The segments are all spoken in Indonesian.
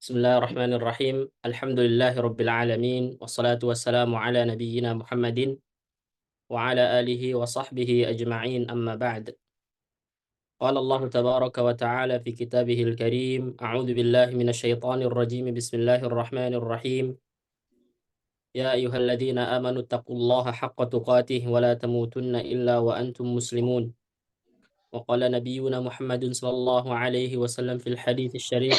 Bismillahirrahmanirrahim. Alhamdulillahirabbil alamin wassalatu wassalamu ala nabiyyina Muhammadin wa ala alihi wa sahbihi ajma'in amma ba'd. Qala Allah tabaraka wa ta'ala fi kitabihil karim. A'udzu billahi minasyaitonir rajim. Bismillahirrahmanirrahim. Ya ayyuhalladzina amanu taqullaha haqqa tuqatih wa la tamutunna illa wa antum muslimun. Wa qala nabiyyuna Muhammadun sallallahu alaihi wasallam fil hadits syarif.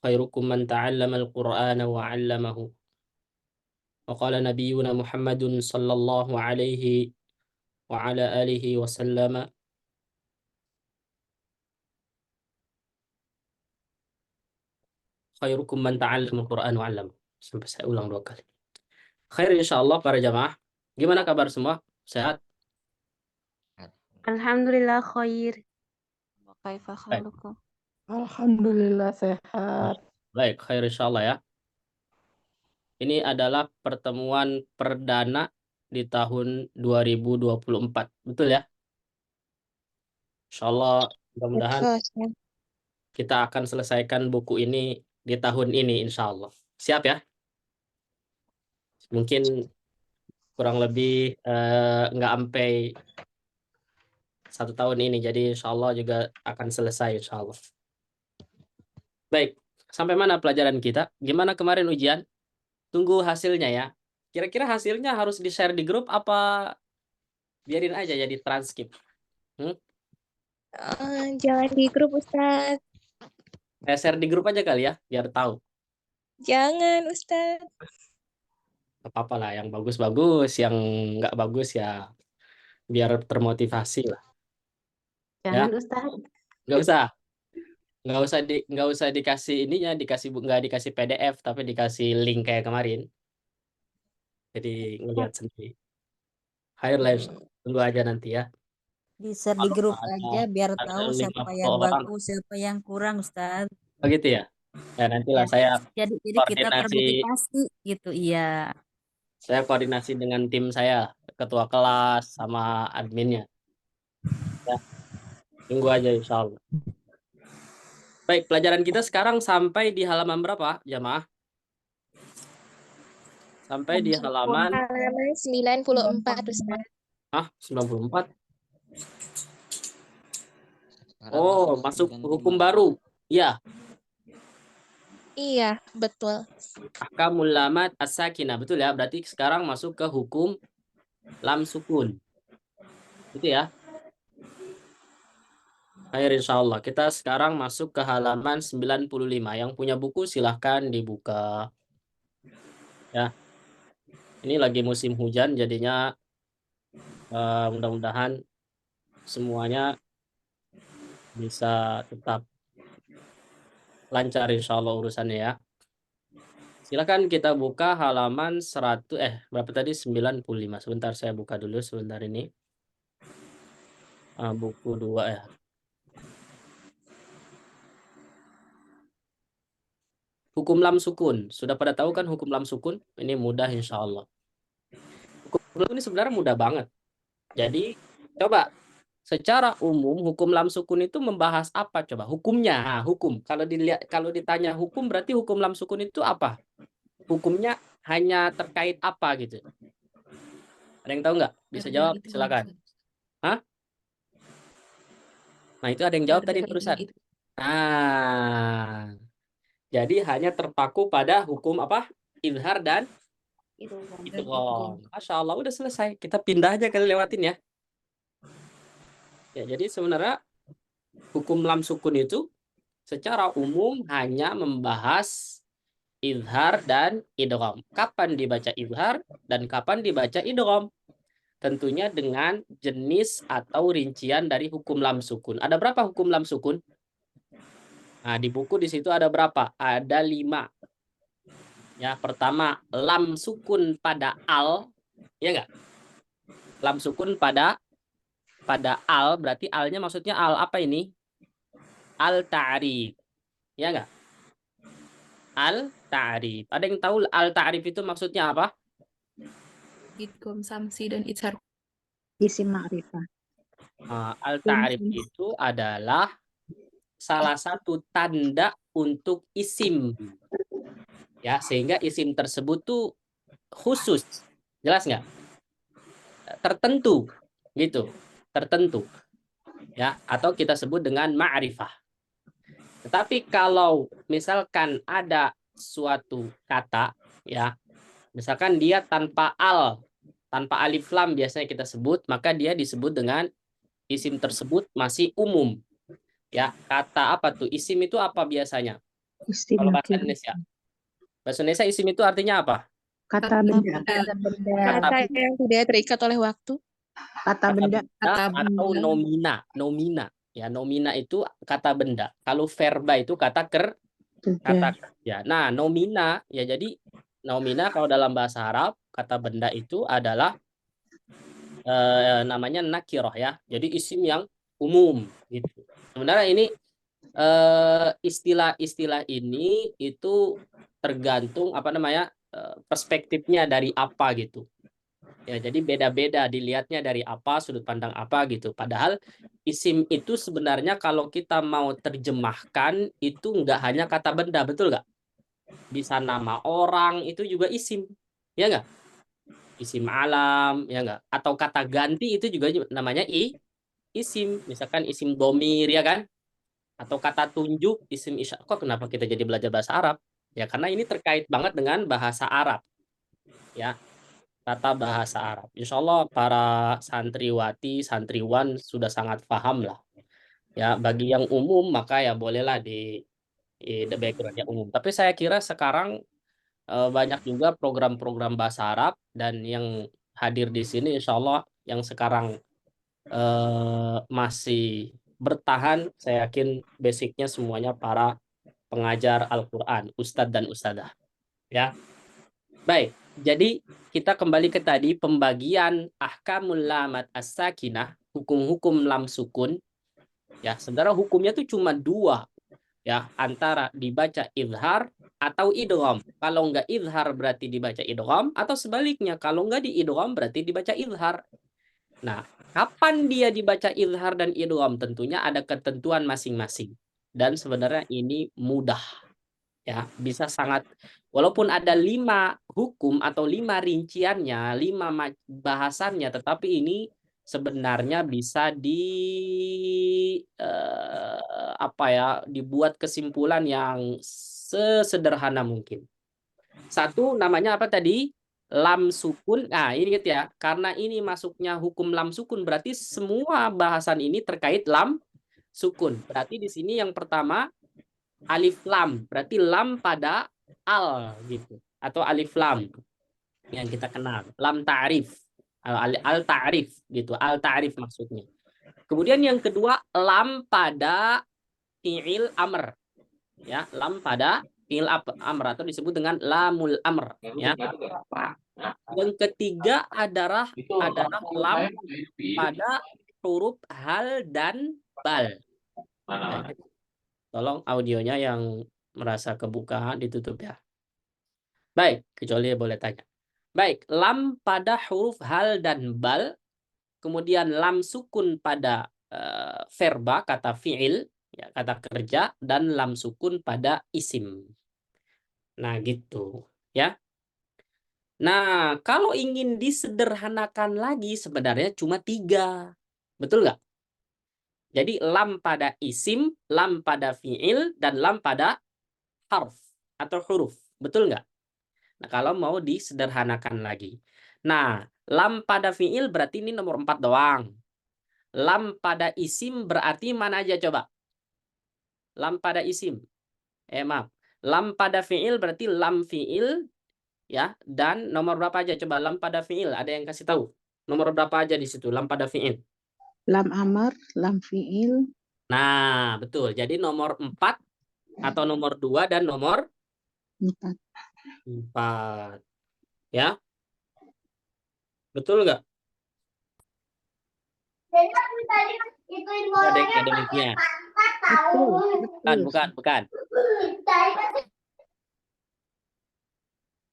Khairukum man ta'allama al-Qur'ana wa 'allamahu. وقال نبينا محمد صلى الله عليه وعلى آله وسلم khairukum man ta'allama al-Qur'an wa 'allama. Sampai saya ulang 2 kali. Khair insyaallah para jamaah. Gimana kabar semua? Sehat? Alhamdulillah khair. Wa kaifa Baik. halukum? Alhamdulillah sehat. Baik, khair insyaallah ya. Ini adalah pertemuan perdana di tahun 2024. Betul ya? Insyaallah mudah-mudahan Betul. kita akan selesaikan buku ini di tahun ini insyaallah. Siap ya? Mungkin kurang lebih nggak sampai 1 tahun ini, jadi insyaallah juga akan selesai insyaallah. Baik, sampai mana pelajaran kita? Gimana kemarin ujian? Tunggu hasilnya ya. Kira-kira hasilnya harus di-share di grup apa biarin aja jadi transkrip? Jangan di grup Ustadz. Share di grup aja kali ya, biar tahu. Jangan Ustadz. Gak apa-apa lah, yang bagus-bagus, yang nggak bagus ya biar termotivasi lah. Jangan Ustaz. Nggak usah dikasih ininya, nggak dikasih PDF tapi dikasih link kayak kemarin. Jadi ngelihat sendiri. Khair lah, tunggu aja nanti ya. Di-share di grup aja biar ada tahu siapa 50 yang orang. bagus, siapa yang kurang, Ustaz. Oh gitu ya? Ya nantilah saya Jadi kita koordinasi. termotivasi gitu, iya. Saya koordinasi dengan tim saya, ketua kelas sama adminnya. Ya, tunggu aja insya Allah. Baik, pelajaran kita sekarang sampai di halaman berapa, jamaah? Sampai di halaman Halaman 94 Ustadz. 94. Oh, masuk hukum baru. Ya, Iya, betul. ahkamul lamat as-sakinah. Betul ya? Berarti sekarang masuk ke hukum lam sukun. Gitu ya? Khair insyaallah. Kita sekarang masuk ke halaman 95. Yang punya buku silahkan dibuka. Ya. Ini lagi musim hujan jadinya mudah-mudahan semuanya bisa tetap lancar insyaallah urusannya ya. Silakan kita buka halaman 100 berapa tadi 95. Sebentar saya buka dulu sebentar ini. Buku 2 ya. Hukum lam sukun. Sudah pada tahu kan hukum lam sukun? Ini mudah insyaallah. Hukum lam ini sebenarnya mudah banget. Jadi coba secara umum hukum lam sukun itu membahas apa coba? Hukumnya, hukum. Kalau ditanya hukum berarti hukum lam sukun itu apa? Hukumnya hanya terkait apa gitu? Ada yang tahu nggak? Bisa jawab, silakan. Hah? Nah, itu ada yang jawab tadi terusan. Nah, jadi hanya terpaku pada hukum apa? Izhar dan idgham. Masya Allah, udah selesai. Kita pindah aja kali lewatin ya. Ya, jadi sebenarnya hukum lam sukun itu secara umum hanya membahas izhar dan idgham. Kapan dibaca izhar dan kapan dibaca idgham. Tentunya dengan jenis atau rincian dari hukum lam sukun. Ada berapa hukum lam sukun? Nah, di buku di situ ada berapa? Ada 5. Ya, pertama lam sukun pada al, ya enggak? Lam sukun pada al, berarti alnya maksudnya al apa ini? Al ta'rif. Ya enggak? Al ta'rif. Ada yang tahu al ta'rif itu maksudnya apa? Idgham samsi dan izhar. Isim ma'rifah. Al ta'rif itu adalah salah satu tanda untuk isim. Ya, sehingga isim tersebut tuh khusus. Jelas nggak? Tertentu gitu. Tertentu. Ya, atau kita sebut dengan ma'rifah. Tetapi kalau misalkan ada suatu kata, ya, misalkan dia tanpa tanpa alif lam biasanya kita sebut, maka dia disebut dengan isim tersebut masih umum. Ya, kata apa tuh? Isim itu apa biasanya? Isim Kalau bahasa nakir. Indonesia. Bahasa Indonesia isim itu artinya apa? Kata benda. Kata benda. Kata Kata yang tidak terikat oleh waktu. Kata benda. Kata atau benda. nomina. Ya, nomina itu kata benda. Kalau verba itu kata Kerja. kerja. Nah, nomina ya, jadi nomina kalau dalam bahasa Arab kata benda itu adalah namanya nakiroh ya. Jadi isim yang umum gitu. Sebenarnya ini istilah-istilah ini itu tergantung apa namanya perspektifnya dari apa gitu. Ya, jadi beda-beda dilihatnya dari apa, sudut pandang apa gitu. Padahal isim itu sebenarnya kalau kita mau terjemahkan itu nggak hanya kata benda, betul nggak? Bisa nama orang itu juga isim, ya nggak? Isim alam, ya nggak? Atau kata ganti itu juga namanya isim. Misalkan isim domir, ya kan? Atau kata tunjuk, isim isyarat. Kok kenapa kita jadi belajar bahasa Arab? Ya karena ini terkait banget dengan bahasa Arab. Ya, tata bahasa Arab. Insya Allah para santriwati, santriwan sudah sangat paham lah. Ya, bagi yang umum maka ya bolehlah di the background yang umum. Tapi saya kira sekarang banyak juga program-program bahasa Arab dan yang hadir di sini insya Allah yang sekarang masih bertahan, saya yakin basicnya semuanya para pengajar Al-Quran, Ustadz dan Ustadzah. Ya, baik. Jadi kita kembali ke tadi pembagian ahkamul lamat as-sakinah, hukum-hukum lam sukun. Ya, sebenarnya hukumnya tuh cuma dua, ya, antara dibaca idhar atau idgham. Kalau nggak idhar berarti dibaca idgham, atau sebaliknya kalau nggak di idgham berarti dibaca idhar. Nah, kapan dia dibaca idhar dan idgham? Tentunya ada ketentuan masing-masing. Dan sebenarnya ini mudah. Ya, bisa sangat, walaupun ada 5 hukum atau 5 rinciannya, 5 bahasannya, tetapi ini sebenarnya bisa apa ya, dibuat kesimpulan yang sesederhana mungkin. Satu namanya apa tadi? Lam sukun. Nah, ini gitu ya. Karena ini masuknya hukum lam sukun, berarti semua bahasan ini terkait lam sukun. Berarti di sini yang pertama alif lam, berarti lam pada al gitu, atau alif lam yang kita kenal, lam ta'rif, al ta'rif gitu, al ta'rif maksudnya. Kemudian yang kedua lam pada fi'il amr, ya, lam pada fi'il amr atau disebut dengan lamul amr, ya. Yang ketiga adalah lam pada huruf hal dan bal. Ya, tolong audionya yang merasa kebuka ditutup ya. Baik, kecuali boleh tanya. Baik, lam pada huruf hal dan bal, kemudian lam sukun pada verba, kata fi'il, ya, kata kerja, dan lam sukun pada isim. Nah, gitu. Ya. Nah, kalau ingin disederhanakan lagi, sebenarnya cuma 3. Betul nggak? Jadi, lam pada isim, lam pada fi'il, dan lam pada harf atau huruf. Betul nggak? Nah, kalau mau disederhanakan lagi. Nah, lam pada fi'il berarti ini nomor 4 doang. Lam pada isim berarti mana aja coba? Lam pada isim. Maaf. Lam pada fi'il berarti lam fi'il, ya. Dan nomor berapa aja coba lam pada fi'il? Ada yang kasih tahu? Nomor berapa aja di situ lam pada fi'il? Lam amar, lam fiil. Nah, betul. Jadi nomor 4 atau nomor 2 dan nomor 4. 4. Ya. Betul nggak? Ada akademiknya. Bukan.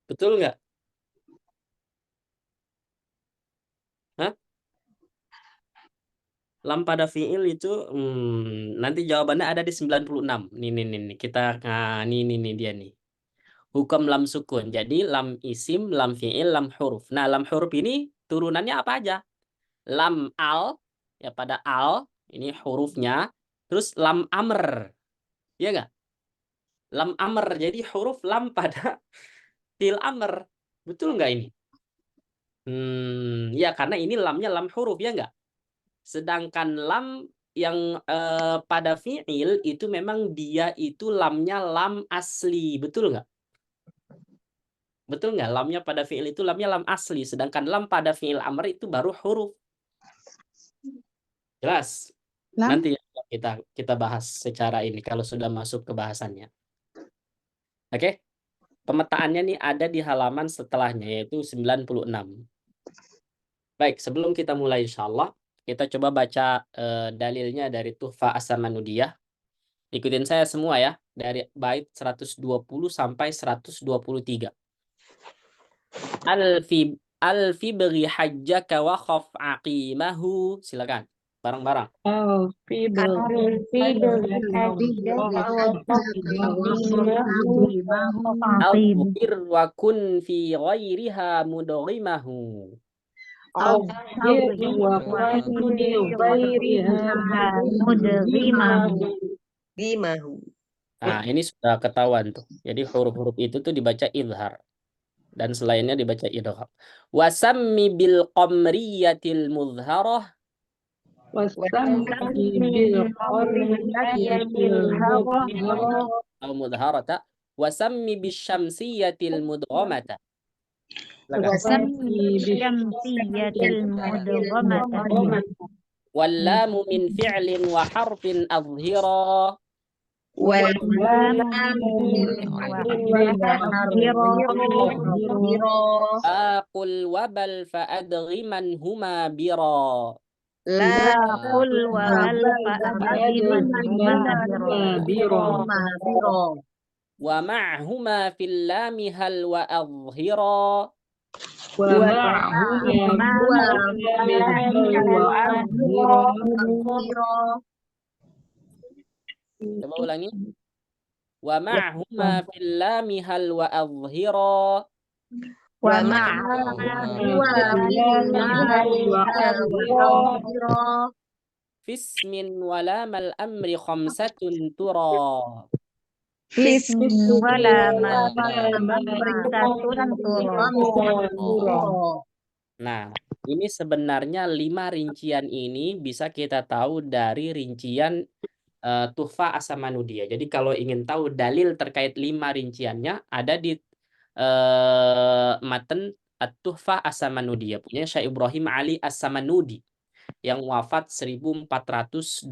Betul nggak? Hah? Lam pada fiil itu nanti jawabannya ada di 96. Nih. Nih dia nih. Hukum lam sukun. Jadi lam isim, lam fiil, lam huruf. Nah, lam huruf ini turunannya apa aja? Lam al, ya pada al, ini hurufnya. Terus lam amr. Ya enggak? Lam amr. Jadi huruf lam pada fiil amr. Betul enggak ini? Ya karena ini lamnya lam huruf, ya enggak? Sedangkan lam yang pada fiil itu memang dia itu lamnya lam asli, betul nggak? Betul nggak? Lamnya pada fiil itu lamnya lam asli, sedangkan lam pada fiil amr itu baru huruf. Jelas? Lam Nanti kita bahas secara ini kalau sudah masuk ke bahasannya. Oke? Pemetaannya nih ada di halaman setelahnya yaitu 96. Baik, sebelum kita mulai insyaallah kita coba baca dalilnya dari Tuhfa As-Samanudiyah. Ikutin saya semua ya, dari bait 120 sampai 123. Alfi beri hajjaka wa khaf aqimahu. Silakan, bareng-bareng. Al-bir wa kun fi ghairiha mudghimahu. Nah, ini sudah ketahuan tuh. Jadi huruf-huruf itu tuh dibaca idhar. Dan selainnya dibaca idgham. Wasammi bil qamriyatil mudharah. Atau mudharata. Wasammi bis syamsiyatil mudghamata. Wallamu min fi'lin wa harfin adhira. Aqul wabal fa'adghiman huma bira. Wa ma'huma fil lami hal wa adhira. Coba ulangi. Wa ma'huma fil lami hal wa adhira. Fismin wala mal amri khamsatun tura. Nah, ini sebenarnya 5 rincian ini bisa kita tahu dari rincian Tuhfa As-Samanudiyah. Jadi kalau ingin tahu dalil terkait 5 rinciannya ada di matan At-Tuhfa As-Samanudiyah punya Syekh Ibrahim Ali As-Samanudi yang wafat 1429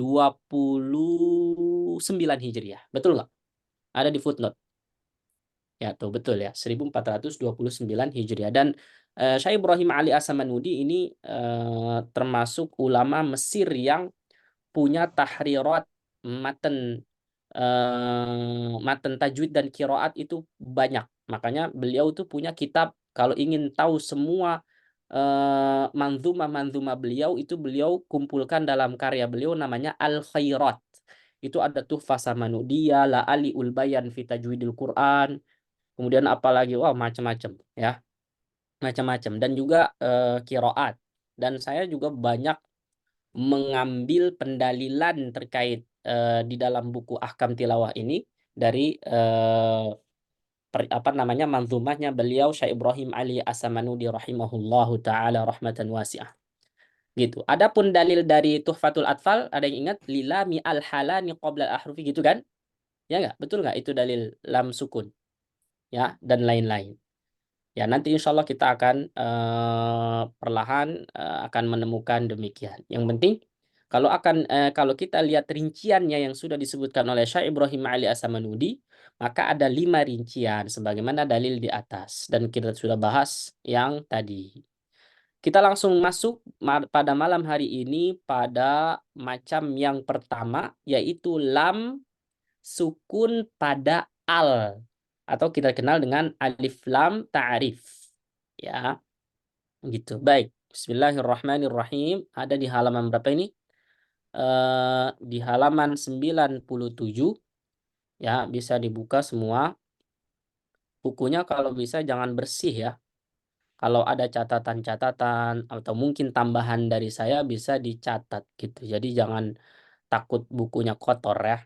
Hijriah. Betul nggak? Ada di footnote. Ya, tuh betul ya, 1429 Hijriah. Dan Syekh Ibrahim Ali As-Samanudi ini termasuk ulama Mesir yang punya tahrirat matan tajwid dan qiraat itu banyak. Makanya beliau tuh punya kitab, kalau ingin tahu semua manzumah beliau itu beliau kumpulkan dalam karya beliau namanya Al-Khairat. Itu ada Tuhfa Samanudiyah, La'aliul Bayan fi Tajwidil Quran. Kemudian apalagi macam-macam ya. Macam-macam dan juga qiraat. Dan saya juga banyak mengambil pendalilan terkait di dalam buku Ahkam Tilawah ini dari manzumahnya beliau Syekh Ibrahim Ali As-Samanudi rahimahullahu taala rahmatan wasi'ah. Gitu. Adapun dalil dari Tuhfatul Atfal, ada yang ingat lilami al-halani qabla al-ahrufi gitu kan? Ya enggak? Betul enggak itu dalil lam sukun? Ya, dan lain-lain. Ya, nanti insya Allah kita akan perlahan akan menemukan demikian. Yang penting kalau kita lihat rinciannya yang sudah disebutkan oleh Syekh Ibrahim Ali As-Samanudi, maka ada 5 rincian sebagaimana dalil di atas dan kita sudah bahas yang tadi. Kita langsung masuk pada malam hari ini pada macam yang pertama, yaitu lam sukun pada al, atau kita kenal dengan alif lam ta'rif. Ya, gitu. Baik. Bismillahirrahmanirrahim. Ada di halaman berapa ini? di halaman 97 ya, bisa dibuka semua bukunya, kalau bisa jangan bersih ya. Kalau ada catatan-catatan atau mungkin tambahan dari saya bisa dicatat gitu. Jadi jangan takut bukunya kotor ya.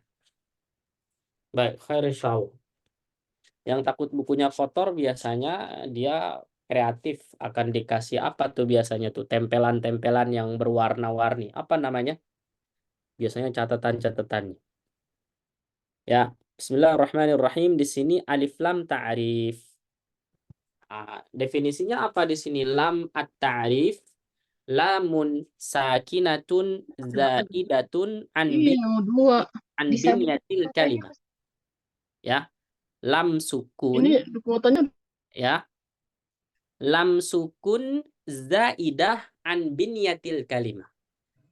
Baik, khairisau. Yang takut bukunya kotor biasanya dia kreatif, akan dikasih apa tuh biasanya tuh, tempelan-tempelan yang berwarna-warni. Apa namanya? Biasanya catatan-catatannya. Ya, bismillahirrahmanirrahim. Di sini alif lam ta'rif. Definisinya apa di sini? Lam at-ta'rif lamun sakinatun zaidatun an binyatil kalimah. Ya, lam sukun ya. Lam sukun zaidah an binyatil kalimah.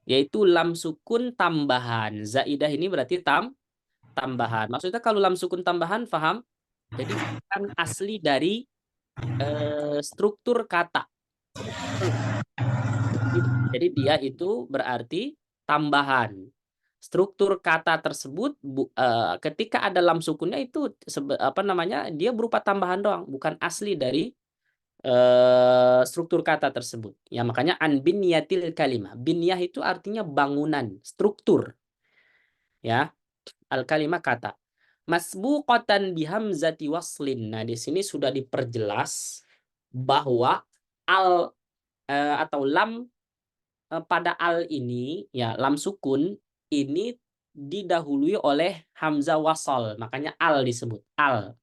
Yaitu lam sukun tambahan. Zaidah ini berarti tambahan. Maksudnya kalau lam sukun tambahan, paham? Jadi bukan asli dari struktur kata. Jadi dia itu berarti tambahan. Struktur kata tersebut ketika ada lam sukunnya itu apa namanya? Dia berupa tambahan doang, bukan asli dari struktur kata tersebut. Ya makanya an binyatil kalimah. Binyah itu artinya bangunan, struktur. Ya, al kalimah kata. Masbuqatan bihamzati waslin. Nah, di sini sudah diperjelas bahwa al atau lam pada al ini ya, lam sukun ini didahului oleh hamzah wasal, makanya al disebut al.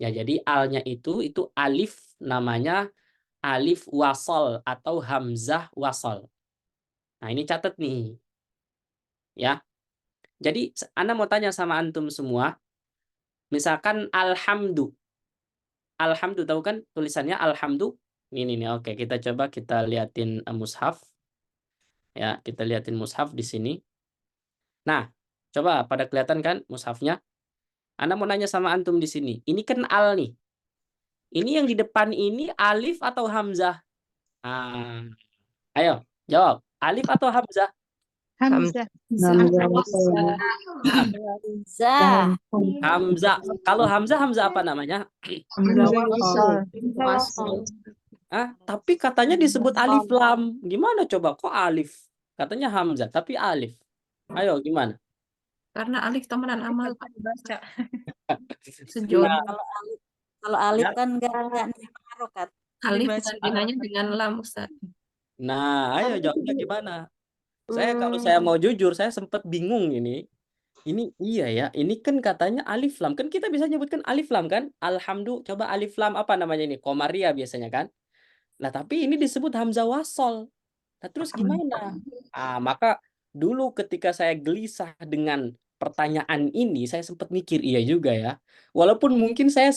Ya, jadi alnya itu alif, namanya alif wasal atau hamzah wasal. Nah, ini catat nih. Ya. Jadi Anda mau tanya sama antum semua, misalkan alhamdu. Alhamdu tahu kan tulisannya alhamdu? Ini nih. Oke, kita coba kita liatin mushaf. Ya, kita liatin mushaf di sini. Nah, coba pada kelihatan kan mushafnya? Anda mau nanya sama antum di sini. Ini kan al nih. Ini yang di depan ini alif atau hamzah? Ah, ayo, jawab. Alif atau hamzah? Hamzah. Hamzah. Hamzah. Kalau hamzah apa namanya? Tapi katanya disebut alif lam. Gimana coba? Kok alif? Katanya hamzah, tapi alif. Ayo, gimana? Karena alif temenan amal Pak dibaca. Nah, Sejauh Kalau alif Ya. kan enggak nih harokat. alif Dibaca. gantinya dengan lam Ustaz. Nah, ayo jawabnya gimana? Kalau saya mau jujur, saya sempat bingung ini. Ini iya ya, ini kan katanya alif lam. Kan kita bisa nyebutkan alif lam kan? Alhamdulillah, coba alif lam apa namanya ini? Komaria biasanya kan? Nah, tapi ini disebut hamzah wasol. Nah, terus gimana? Maka dulu ketika saya gelisah dengan pertanyaan ini, saya sempat mikir, iya juga ya. Walaupun mungkin saya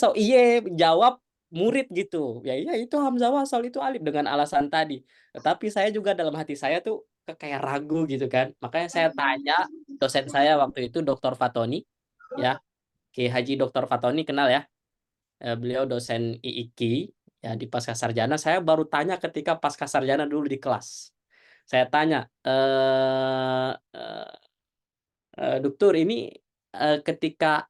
jawab murid gitu. Ya iya, itu hamzah wasol, itu alif dengan alasan tadi. Tetapi saya juga dalam hati saya tuh kayak ragu gitu kan. Makanya saya tanya dosen saya waktu itu, Dr. Fatoni, ya. Ki Haji Dr. Fatoni, kenal ya? Beliau dosen IIKI ya di Pascasarjana. Saya baru tanya ketika Pascasarjana dulu di kelas. Saya tanya, dokter ini ketika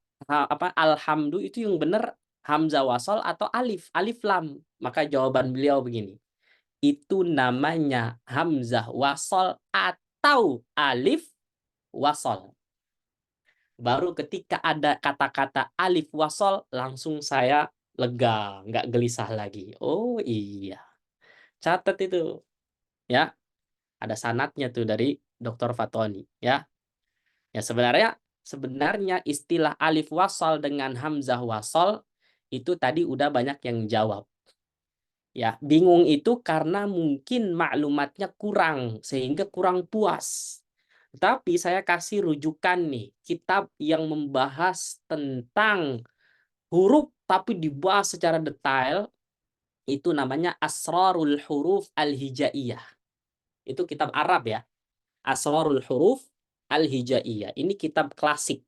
alhamdu itu yang benar hamzah wasal atau alif lam? Maka jawaban beliau begini, itu namanya hamzah wasal atau alif wasal. Baru ketika ada kata-kata alif wasal langsung saya lega, nggak gelisah lagi. Oh iya, catat itu ya. Ada sanadnya tuh dari Dr. Fatoni ya. Ya sebenarnya istilah alif wasal dengan hamzah wasal itu tadi udah banyak yang jawab. Ya, bingung itu karena mungkin maklumatnya kurang sehingga kurang puas. Tapi saya kasih rujukan nih, kitab yang membahas tentang huruf tapi dibahas secara detail, itu namanya Asrarul Huruf Al-Hijaiyah. Itu kitab Arab ya. Asrarul Huruf Al-Hijaiyah. Ini kitab klasik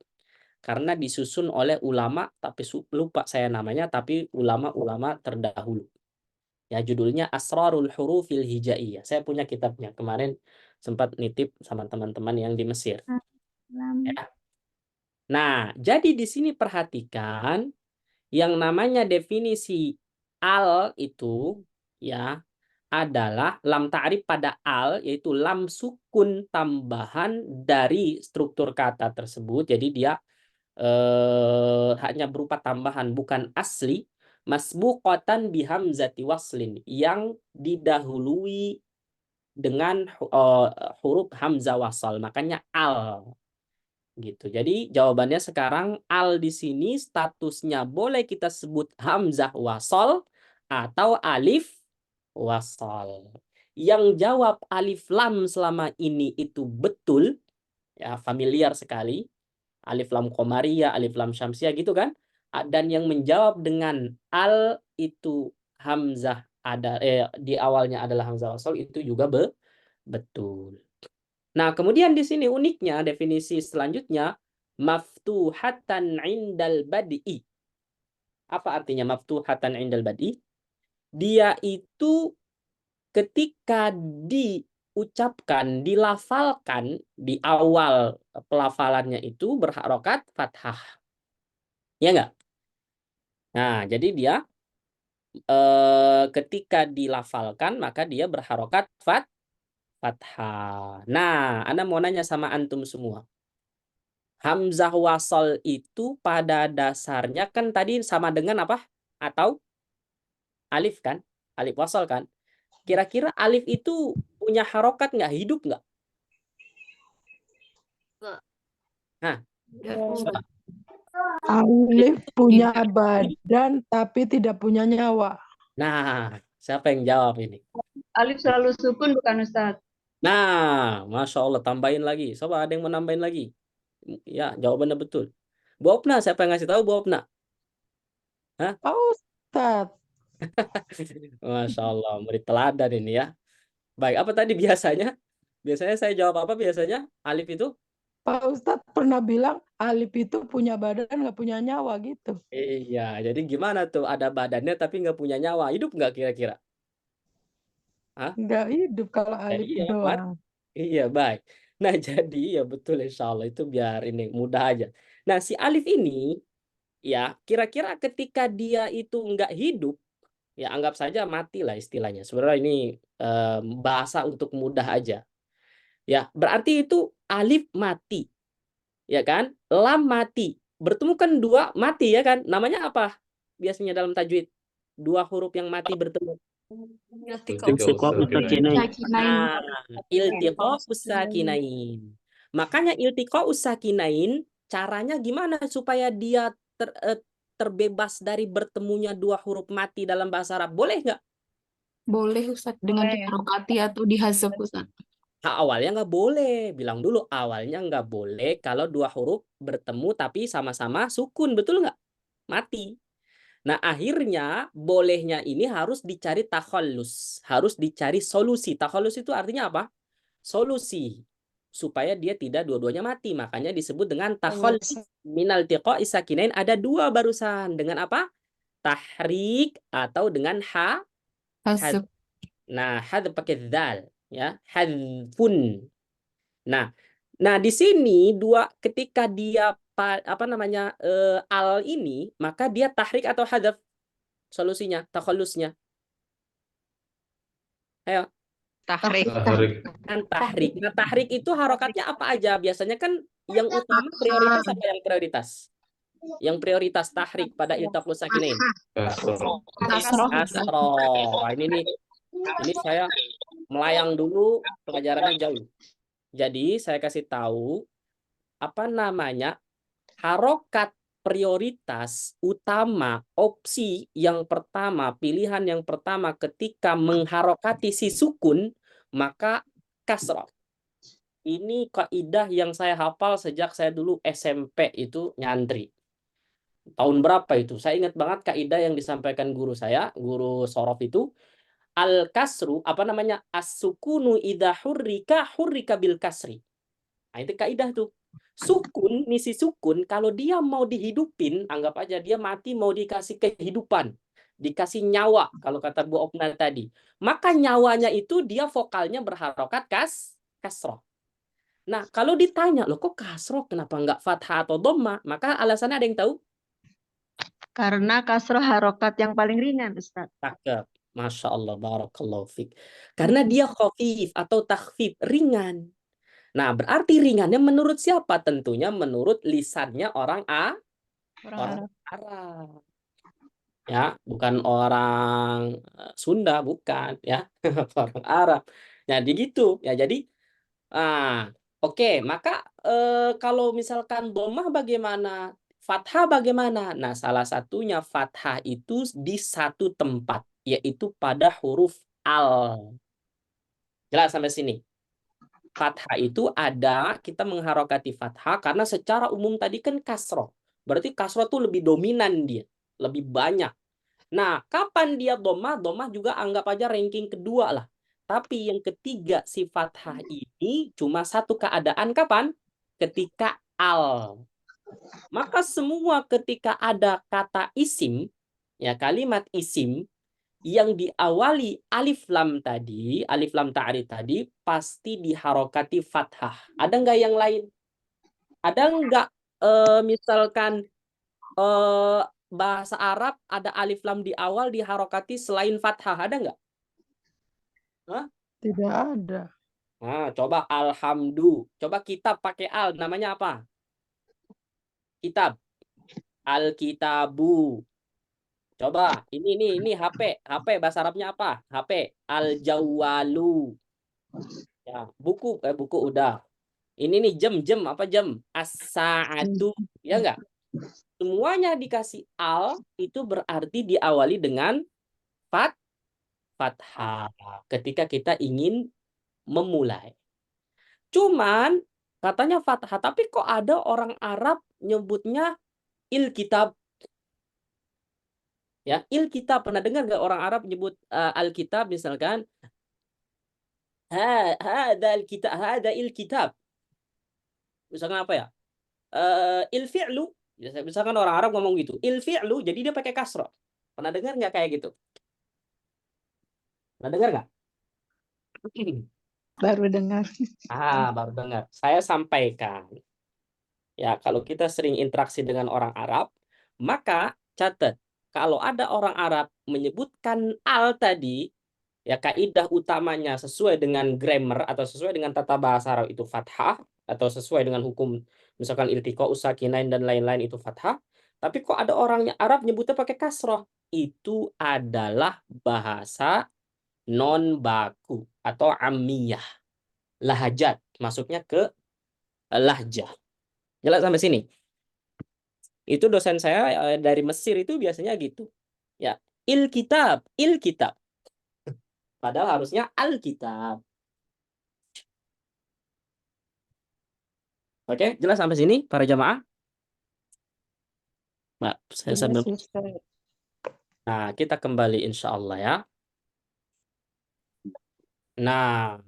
karena disusun oleh ulama, tapi lupa saya namanya, tapi ulama-ulama terdahulu. Ya, judulnya Asrarul Hurufil Hijaiyah. Saya punya kitabnya. Kemarin sempat nitip sama teman-teman yang di Mesir. Lam. Ya. Nah, jadi di sini perhatikan yang namanya definisi al itu ya adalah lam ta'rif pada al, yaitu lam sukun tambahan dari struktur kata tersebut. Jadi dia hanya berupa tambahan, bukan asli. Masbuqatan bihamzati waslin, yang didahului dengan huruf hamzah wasal, makanya al gitu. Jadi jawabannya sekarang al di sini statusnya boleh kita sebut hamzah wasal atau alif wasal. Yang jawab alif lam selama ini itu betul, ya familiar sekali. Alif lam qamariyah, alif lam syamsiyah gitu kan. Dan yang menjawab dengan al itu hamzah ada di awalnya adalah hamzah wasal itu juga betul. Nah, kemudian di sini uniknya definisi selanjutnya maftuhatan indal bad'i. Apa artinya maftuhatan indal bad'i? Dia itu ketika diucapkan, dilafalkan di awal pelafalannya itu berharokat fathah. Ya enggak? Nah, jadi dia ketika dilafalkan maka dia berharokat fathah. Nah, Anda mau nanya sama antum semua. Hamzah wasal itu pada dasarnya kan tadi sama dengan apa? Atau alif kan? Alif wasal kan? Kira-kira alif itu punya harokat nggak? Hidup nggak? Nah, coba. Alif punya badan tapi tidak punya nyawa. Nah, siapa yang jawab ini? Alif selalu sukun bukan Ustadz? Nah, Masya Allah, tambahin lagi. Coba ada yang mau nambahin lagi? Ya, jawabannya betul. Bu Opna, siapa yang ngasih tahu Bu Opna? Hah? Pak Ustadz. Masya Allah, murid teladan ini ya. Baik, apa tadi biasanya? Biasanya saya jawab apa biasanya? Alif itu? Pak Ustadz pernah bilang alif itu punya badan nggak punya nyawa gitu. Iya, jadi gimana tuh? Ada badannya tapi nggak punya nyawa. Hidup nggak kira-kira? Hah? Nggak hidup kalau alif Iya, doang. Iya, baik. Nah, jadi ya betul insya Allah itu biar ini mudah aja. Nah, si alif ini ya kira-kira ketika dia itu nggak hidup, ya anggap saja mati lah istilahnya. Sebenarnya ini bahasa untuk mudah aja. Ya, berarti itu alif mati. Ya kan? Lam mati. Bertemu kan dua mati ya kan? Namanya apa? Biasanya dalam tajwid. Dua huruf yang mati bertemu. Nah, iltiqa'us sakinain. Makanya iltiqa'us sakinain caranya gimana supaya dia terbebas dari bertemunya dua huruf mati dalam bahasa Arab? Boleh nggak? Boleh Ustaz dengan Boleh. diharokati atau dihazaf Ustaz. Awalnya nggak boleh. Bilang dulu awalnya nggak boleh kalau dua huruf bertemu tapi sama-sama sukun. Betul nggak? Mati. Nah, akhirnya bolehnya ini harus dicari takhallus. Harus dicari solusi. Takhallus itu artinya apa? Solusi. Supaya dia tidak dua-duanya mati. Makanya disebut dengan takhallus. Minal tiqa'i sakinain. Ada dua barusan. Dengan apa? Tahrik atau dengan Hazaf. Nah, had pakai dzal. Ya, hadfun. Nah, di sini dua ketika dia apa namanya al ini maka dia tahrik atau hadzaf solusinya takhallusnya. Ayo. Tahrik. Kan tahrik. Nah, tahrik itu harokatnya apa aja? Biasanya kan yang utama prioritas apa yang prioritas? Yang prioritas tahrik pada iltaqus sakinain. Kasroh. Nah, ini saya melayang dulu pelajarannya jauh. Jadi saya kasih tahu apa namanya harokat prioritas utama opsi yang pertama, pilihan yang pertama ketika mengharokati si sukun maka kasroh. Ini kaidah yang saya hafal sejak saya dulu SMP itu nyantri. Tahun berapa itu? Saya ingat banget kaidah yang disampaikan guru saya, guru sorof itu. Al-kasru, apa namanya? As-sukunu idha hurrika bil kasri. Nah, itu kaidah tuh. Sukun, misi sukun, kalau dia mau dihidupin, anggap aja dia mati mau dikasih kehidupan. Dikasih nyawa, kalau kata Bu Opna tadi. Maka nyawanya itu dia vokalnya berharokat kasroh. Nah, kalau ditanya, loh kok kasroh, kenapa nggak fathah atau dhamma? Maka alasannya ada yang tahu? Karena kasroh harokat yang paling ringan, Ustaz. Cakep. Masya Allah, barakallahu fiq. Karena dia khafif atau takhfif, ringan. Nah, berarti ringannya menurut siapa? Tentunya menurut lisannya orang Orang Arab. Arab. Ya, bukan orang Sunda, bukan ya. Orang Arab. Jadi gitu. Ya, jadi oke, maka kalau misalkan dhammah bagaimana? Fathah bagaimana? Nah, salah satunya fathah itu di satu tempat, yaitu pada huruf al. Jelas sampai sini? Fathah itu ada, kita mengharokati fathah karena secara umum tadi kan kasroh. Berarti kasroh itu lebih dominan dia, lebih banyak. Nah, kapan dia dhammah? Dhammah juga anggap aja ranking kedua lah. Tapi yang ketiga si fathah ini cuma satu keadaan kapan? Ketika al. Maka semua ketika ada kata isim, ya kalimat isim yang diawali alif lam tadi, alif lam ta'rif tadi pasti diharokati fathah. Ada nggak yang lain? Ada nggak misalkan bahasa Arab ada alif lam di awal diharokati selain fathah, ada nggak? Hah? Tidak ada. Nah, coba alhamdulillah. Coba kitab pakai al, namanya apa? Kitab. Alkitabu. Coba, ini HP. HP bahasa Arabnya apa? HP. Al-Jawwalu. Ya, buku udah. Ini nih jam apa jam? As-sa'atu. Ya enggak? Semuanya dikasih al itu berarti diawali dengan fathah ketika kita ingin memulai. Cuman katanya fathah, tapi kok ada orang Arab nyebutnya il-kitab. Ya, il-kitab. Pernah dengar nggak orang Arab nyebut al-kitab misalkan? Hada al-kitab, hada il-kitab. Misalkan apa ya? Il-fi'lu. Misalkan orang Arab ngomong gitu. Il-fi'lu, jadi dia pakai kasroh. Pernah dengar nggak kayak gitu? Pernah dengar nggak? Baru dengar. Baru dengar. Saya sampaikan. Ya, kalau kita sering interaksi dengan orang Arab, maka catat, kalau ada orang Arab menyebutkan al tadi, ya kaidah utamanya sesuai dengan grammar atau sesuai dengan tata bahasa Arab itu fathah, atau sesuai dengan hukum misalkan iltiqa'us sakinain dan lain-lain itu fathah. Tapi kok ada orangnya Arab nyebutnya pakai kasroh? Itu adalah bahasa non baku atau ammiyah. Lahajat, masuknya ke lahjah. Jelas sampai sini? Itu dosen saya dari Mesir itu biasanya gitu. Ya, il-kitab. Padahal harusnya al-kitab. Oke, jelas sampai sini para jamaah? Nah, saya sambil... Nah, kita kembali insya Allah ya. Nah,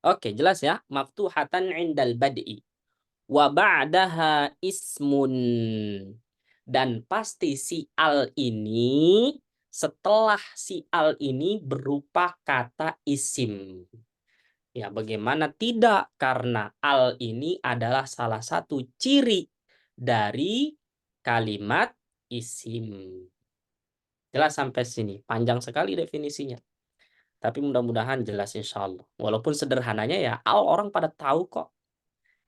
oke, jelas ya. Maftuhatan indal bad'i. Wa ba'daha ismun. Dan pasti si al ini, setelah si al ini berupa kata isim. Ya, bagaimana tidak? Karena al ini adalah salah satu ciri dari kalimat isim. Jelas sampai sini. Panjang sekali definisinya. Tapi mudah-mudahan jelas insya Allah. Walaupun sederhananya ya, al orang pada tahu kok.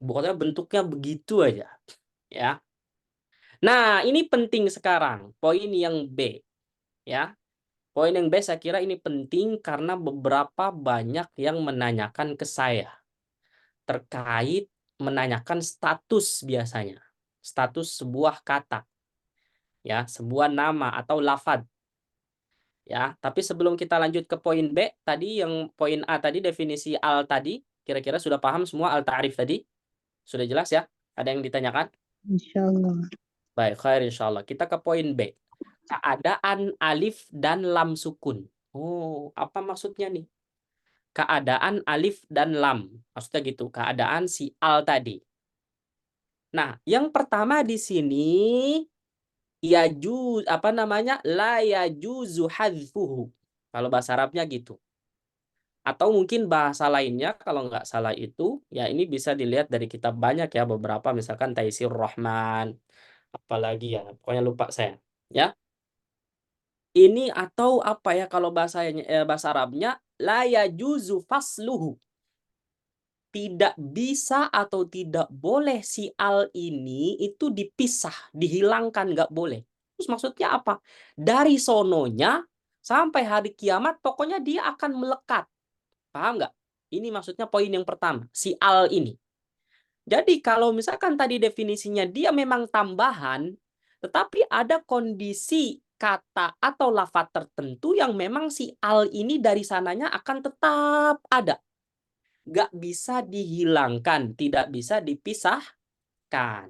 Pokoknya bentuknya begitu aja. Ya. Nah, ini penting sekarang. Poin yang B. Ya. Poin yang B saya kira ini penting karena beberapa banyak yang menanyakan ke saya. Terkait menanyakan status biasanya. Status sebuah kata. Ya, sebuah nama atau lafad. Ya, tapi sebelum kita lanjut ke poin B, tadi yang poin A tadi definisi al tadi, kira-kira sudah paham semua al-ta'rif tadi? Sudah jelas ya? Ada yang ditanyakan? Insyaallah. Baik, khair insyaallah. Kita ke poin B. Keadaan alif dan lam sukun. Oh, apa maksudnya nih? Keadaan alif dan lam. Maksudnya gitu, keadaan si al tadi. Nah, yang pertama di sini yajuz la yajuzu hadzfuhu. Kalau bahasa Arabnya gitu. Atau mungkin bahasa lainnya kalau nggak salah itu, ya ini bisa dilihat dari kitab banyak ya, beberapa misalkan Taisir Rahman, apalagi ya, pokoknya lupa saya. Ya, ini atau apa ya kalau bahasa Arabnya la yajuzu fasluhu. Tidak bisa atau tidak boleh si al ini itu dipisah, dihilangkan, nggak boleh. Terus maksudnya apa? Dari sononya sampai hari kiamat pokoknya dia akan melekat. Paham nggak? Ini maksudnya poin yang pertama, si al ini. Jadi kalau misalkan tadi definisinya dia memang tambahan, tetapi ada kondisi kata atau lafaz tertentu yang memang si al ini dari sananya akan tetap ada. Nggak bisa dihilangkan, tidak bisa dipisahkan.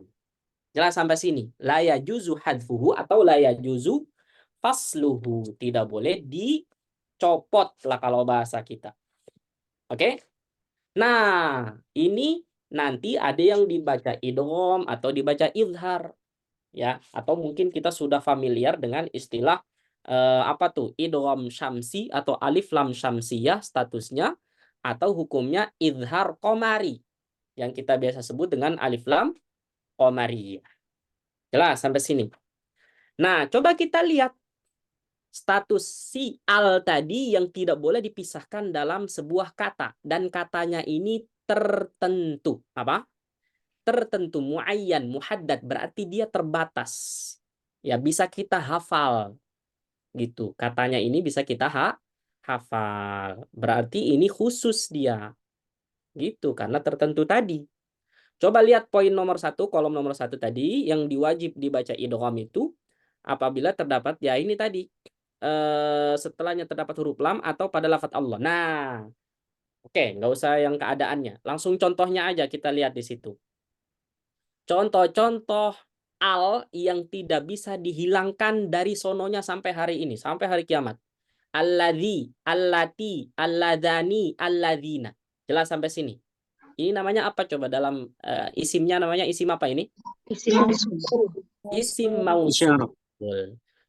Jelas sampai sini. La yajuzu hadfuhu atau la yajuzu fasluhu. Tidak boleh dicopot lah kalau bahasa kita. Oke? Nah, ini nanti ada yang dibaca idgham atau dibaca izhar. Ya, atau mungkin kita sudah familiar dengan istilah apa tuh? Idgham syamsi atau alif lam syamsiyah statusnya, atau hukumnya izhar qamari yang kita biasa sebut dengan alif lam qamariyah. Jelas sampai sini. Nah, coba kita lihat status si al tadi yang tidak boleh dipisahkan dalam sebuah kata, dan katanya ini tertentu. Apa? Tertentu, muayyan, muhaddad, berarti dia terbatas. Ya, bisa kita hafal gitu. Katanya ini bisa kita hafal. Berarti ini khusus dia. Gitu, karena tertentu tadi. Coba lihat poin nomor 1, kolom nomor 1 tadi, yang diwajib dibaca idgham itu apabila terdapat, ya ini tadi, setelahnya terdapat huruf lam atau pada lafaz Allah. Nah, oke, nggak usah yang keadaannya. Langsung contohnya aja kita lihat di situ. Contoh-contoh al yang tidak bisa dihilangkan dari sononya sampai hari ini, sampai hari kiamat. Alladzi, allati, alladani, alladzina. Jelas sampai sini. Ini namanya apa coba dalam isimnya, namanya isim apa ini? Isim mausul. Isim mausul.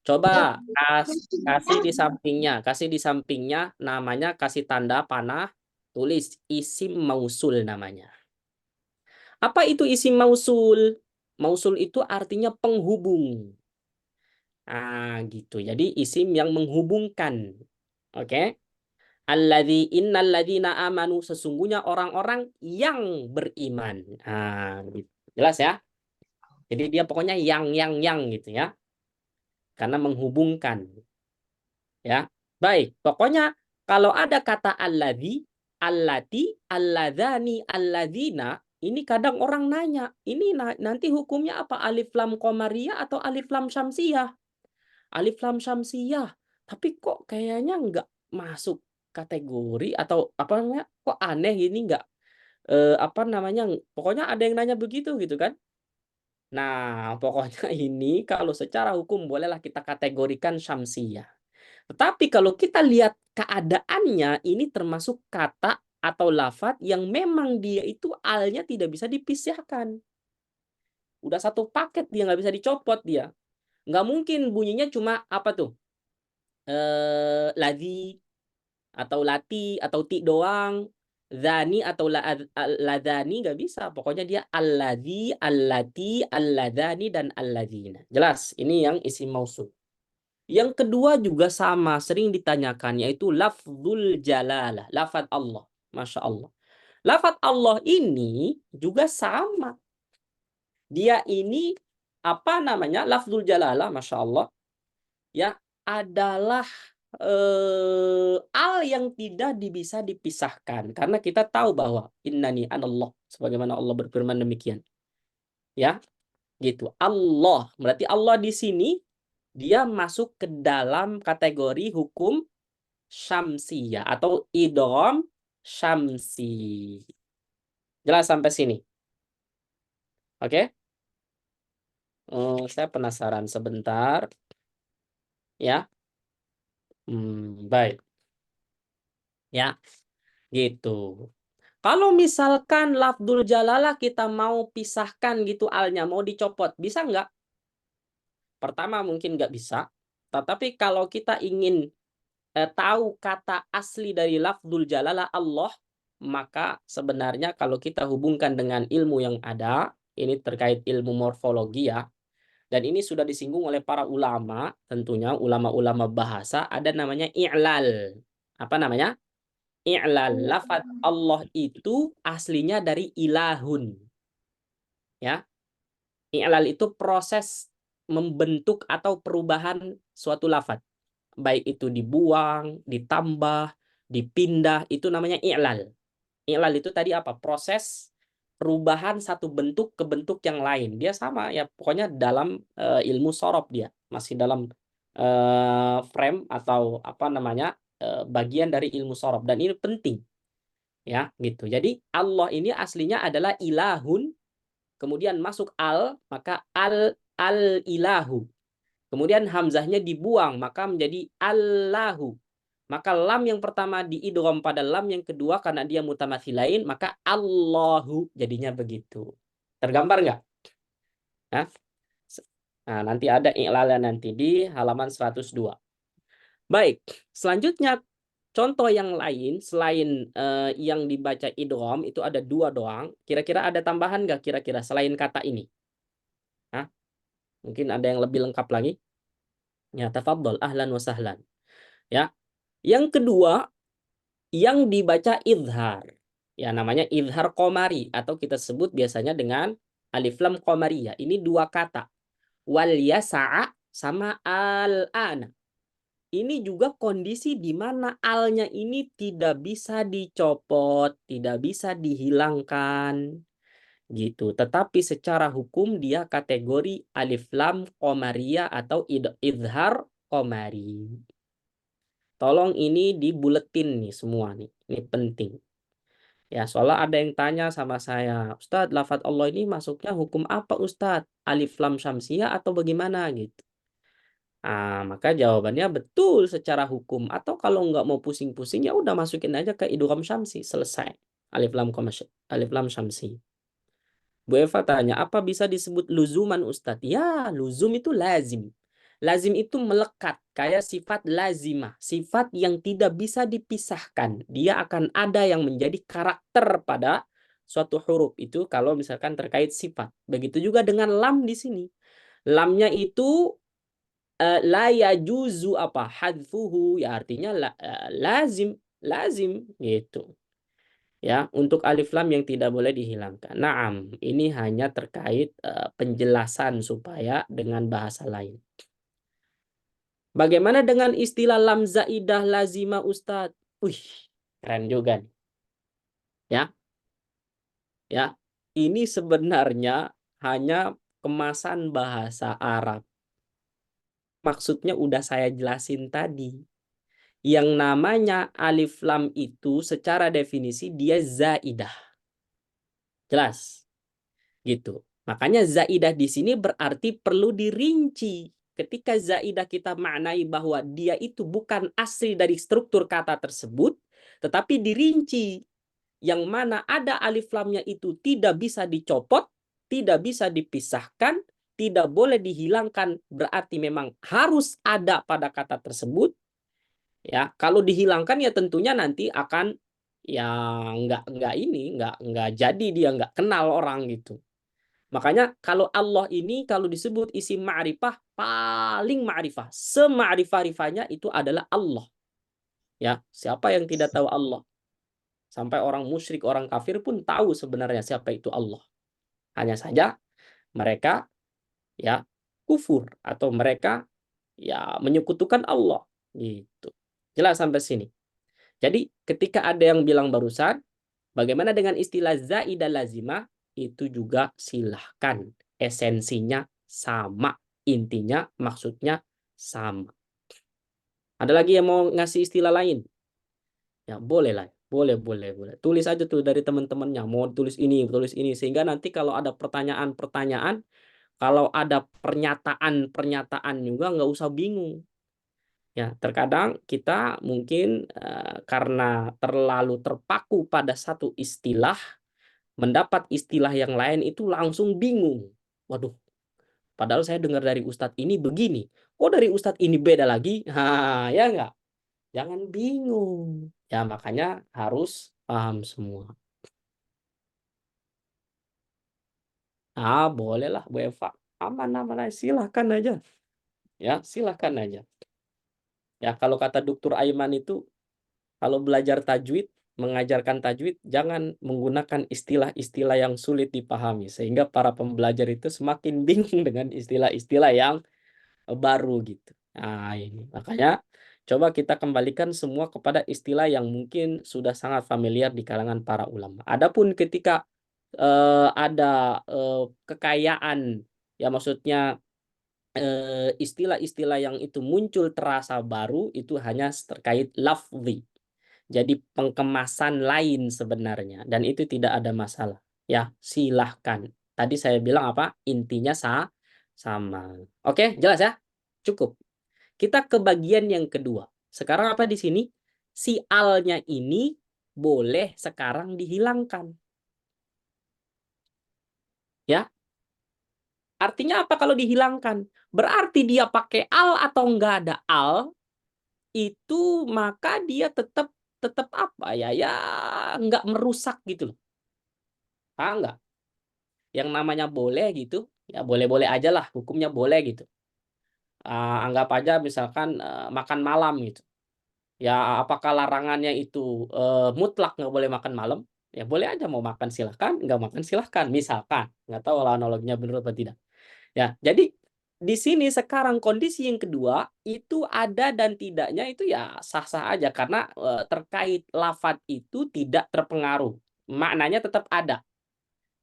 Coba kasih di sampingnya namanya, kasih tanda panah, tulis isim mausul namanya. Apa itu isim mausul? Mausul itu artinya penghubung. Ah, gitu. Jadi isim yang menghubungkan. Oke? Alladzi innal ladzina amanu, sesungguhnya orang-orang yang beriman. Ah, gitu. Jelas ya? Jadi dia pokoknya yang gitu ya. Karena menghubungkan. Ya. Baik, pokoknya kalau ada kata alladzi, allati, alladzani, alladzina, ini kadang orang nanya, ini nanti hukumnya apa? Alif lam qamariyah atau alif lam syamsiyah? Alif lam syamsiyah. Tapi kok kayaknya nggak masuk kategori, atau apa namanya? Kok aneh gini, nggak apa namanya? Pokoknya ada yang nanya begitu gitu kan? Nah, pokoknya ini kalau secara hukum bolehlah kita kategorikan syamsiyah. Tetapi kalau kita lihat keadaannya, ini termasuk kata atau lafaz yang memang dia itu alnya tidak bisa dipisahkan. Udah satu paket, dia nggak bisa dicopot dia. Nggak mungkin bunyinya cuma apa tuh? Ladzi atau lati atau ti doang. Zani atau ladzani nggak bisa. Pokoknya dia alladzi, allati, alladzani, dan alladzina. Jelas, ini yang isim mausul. Yang kedua juga sama, sering ditanyakan, yaitu lafzul jalalah, lafaz Allah. Masya Allah. Lafaz Allah ini juga sama. Dia ini apa namanya? Lafzul jalalah, Masya Allah. Ya, adalah al yang tidak bisa dipisahkan. Karena kita tahu bahwa innani anallah, sebagaimana Allah berfirman demikian. Ya, gitu. Allah, berarti Allah di sini dia masuk ke dalam kategori hukum syamsiyah atau idgham syamsi. Jelas sampai sini? Oke? Saya penasaran sebentar. Ya. Baik. Ya. Gitu. Kalau misalkan lafdzul jalalah kita mau pisahkan gitu alnya, mau dicopot, bisa nggak? Pertama mungkin nggak bisa. Tetapi kalau kita ingin tahu kata asli dari lafdzul jalalah Allah, maka sebenarnya kalau kita hubungkan dengan ilmu yang ada, ini terkait ilmu morfologi ya, dan ini sudah disinggung oleh para ulama, tentunya ulama-ulama bahasa, ada namanya i'lal. Apa namanya? I'lal. Lafadz Allah itu aslinya dari ilahun. Ya. I'lal itu proses membentuk atau perubahan suatu lafadz. Baik itu dibuang, ditambah, dipindah, itu namanya i'lal. I'lal itu tadi apa? Proses perubahan satu bentuk ke bentuk yang lain. Dia sama ya, pokoknya dalam ilmu sorof dia. Masih dalam frame atau apa namanya, bagian dari ilmu sorof. Dan ini penting. Ya, gitu. Jadi Allah ini aslinya adalah ilahun, kemudian masuk al, maka al-ilahu. Kemudian hamzahnya dibuang, maka menjadi Allahu. Maka lam yang pertama diidgham pada lam yang kedua karena dia mutamatsilain, maka Allahu jadinya begitu. Tergambar nggak? Nah, nanti ada i'lalnya nanti di halaman 102. Baik, selanjutnya contoh yang lain selain yang dibaca idgham itu ada 2 doang. Kira-kira ada tambahan nggak kira-kira selain kata ini? Mungkin ada yang lebih lengkap lagi. Ya, tafadhol, ahlan wa sahlan. Ya. Yang kedua, yang dibaca idhar. Ya, namanya idhar qomari atau kita sebut biasanya dengan alif lam qomariyah. Ini 2 kata. Wal yasa'a sama al-ana. Ini juga kondisi di mana alnya ini tidak bisa dicopot, tidak bisa dihilangkan. Gitu. Tetapi secara hukum dia kategori alif lam qomariyah atau idhar qomari. Tolong ini dibuletin nih semua nih. Ini penting. Ya, soalnya ada yang tanya sama saya, Ustadz, lafadz Allah ini masuknya hukum apa Ustadz? Alif lam syamsiyah atau bagaimana gitu. Maka jawabannya betul secara hukum. Atau kalau nggak mau pusing-pusing ya udah masukin aja ke idgham syamsi, selesai. Alif lam syamsi. Bu Eva tanya, apa bisa disebut luzuman Ustadz? Ya, luzum itu lazim. Lazim itu melekat, kayak sifat lazimah. Sifat yang tidak bisa dipisahkan. Dia akan ada yang menjadi karakter pada suatu huruf. Itu kalau misalkan terkait sifat. Begitu juga dengan lam di sini. Lamnya itu la yajuzu apa? Hadfuhu. Ya artinya lazim. Lazim gitu. Ya, untuk alif lam yang tidak boleh dihilangkan. Naam, ini hanya terkait penjelasan supaya dengan bahasa lain. Bagaimana dengan istilah lam zaidah lazimah Ustadz? Wih, keren juga nih. Ya. Ya, ini sebenarnya hanya kemasan bahasa Arab. Maksudnya udah saya jelasin tadi. Yang namanya alif lam itu secara definisi dia zaidah. Jelas? Gitu. Makanya zaidah di sini berarti perlu dirinci. Ketika zaidah kita maknai bahwa dia itu bukan asli dari struktur kata tersebut, tetapi dirinci. Yang mana ada alif lamnya itu tidak bisa dicopot, tidak bisa dipisahkan, tidak boleh dihilangkan, berarti memang harus ada pada kata tersebut. Ya, kalau dihilangkan ya tentunya nanti akan ya nggak jadi, dia nggak kenal orang gitu. Makanya kalau Allah ini kalau disebut isim ma'rifah paling ma'rifah, sema'rifah-rifahnya itu adalah Allah. Ya, siapa yang tidak tahu Allah? Sampai orang musyrik, orang kafir pun tahu sebenarnya siapa itu Allah. Hanya saja mereka ya kufur atau mereka ya menyekutukan Allah gitu. Jelas sampai sini. Jadi ketika ada yang bilang barusan, bagaimana dengan istilah zaidah lazimah? Itu juga silahkan. Esensinya sama. Intinya maksudnya sama. Ada lagi yang mau ngasih istilah lain? Ya boleh lah. Boleh. Tulis aja tuh dari teman-temannya. Mau tulis ini. Sehingga nanti kalau ada pertanyaan-pertanyaan, kalau ada pernyataan-pernyataan juga nggak usah bingung. Ya, terkadang kita mungkin karena terlalu terpaku pada satu istilah, mendapat istilah yang lain itu langsung bingung. Waduh, padahal saya dengar dari ustadz ini begini. Kok dari ustadz ini beda lagi? Ya enggak? Jangan bingung. Ya, makanya harus paham semua. Ah, bolehlah Bu Eva. Aman-aman aja. Silahkan aja. Ya, silahkan aja. Ya, kalau kata Dr. Aiman itu, kalau belajar tajwid, mengajarkan tajwid, jangan menggunakan istilah-istilah yang sulit dipahami. Sehingga para pembelajar itu semakin bingung dengan istilah-istilah yang baru gitu. Nah, ini. Makanya coba kita kembalikan semua kepada istilah yang mungkin sudah sangat familiar di kalangan para ulama. Adapun ketika ada kekayaan, ya maksudnya istilah-istilah yang itu muncul terasa baru, itu hanya terkait lafzi. Jadi pengkemasan lain sebenarnya, dan itu tidak ada masalah. Ya, silahkan. Tadi saya bilang apa? Intinya sama. Oke, jelas ya? Cukup. Kita ke bagian yang kedua. Sekarang apa di sini? Si alnya ini boleh sekarang dihilangkan. Ya. Artinya apa kalau dihilangkan? Berarti dia pakai al atau enggak ada al, itu maka dia tetap apa ya? Ya enggak merusak gitu loh. Paham enggak? Yang namanya boleh gitu, ya boleh-boleh aja lah, hukumnya boleh gitu. Anggap aja misalkan makan malam gitu. Ya apakah larangannya itu mutlak nggak boleh makan malam? Ya boleh aja, mau makan silahkan, nggak makan silahkan. Misalkan, nggak tahu lah analoginya benar apa tidak. Ya, jadi di sini sekarang kondisi yang kedua itu ada dan tidaknya itu ya sah-sah aja karena terkait lafadz itu tidak terpengaruh. Maknanya tetap ada.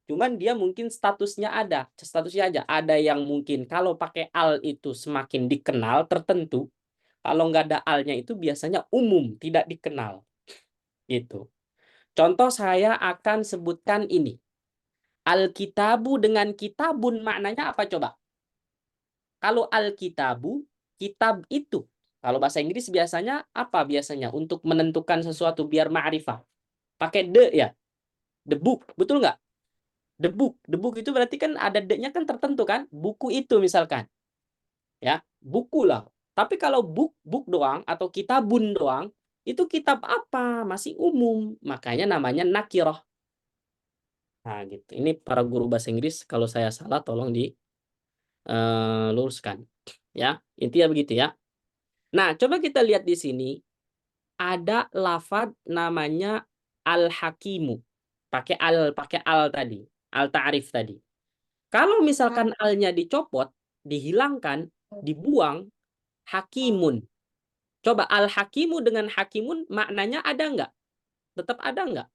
Cuman dia mungkin statusnya ada. Statusnya aja. Ada yang mungkin kalau pakai al itu semakin dikenal tertentu. Kalau nggak ada alnya itu biasanya umum, tidak dikenal. Gitu. Contoh saya akan sebutkan ini. Alkitabu dengan kitabun maknanya apa coba? Kalau alkitabu, kitab itu. Kalau bahasa Inggris biasanya apa biasanya? Untuk menentukan sesuatu biar ma'rifah. Pakai the ya. The book, betul nggak? The book. The book itu berarti kan ada the-nya kan tertentu kan? Buku itu misalkan. Ya, buku lah. Tapi kalau book doang atau kitabun doang, itu kitab apa? Masih umum. Makanya namanya nakirah. Nah, gitu. Ini para guru bahasa Inggris kalau saya salah tolong diluruskan. Ya, intinya begitu ya. Nah, coba kita lihat di sini ada lafadz namanya al-hakimu. Pakai al tadi, al-ta'rif tadi. Kalau misalkan alnya dicopot, dihilangkan, dibuang, hakimun. Coba al-hakimu dengan hakimun maknanya ada nggak? Tetap ada nggak?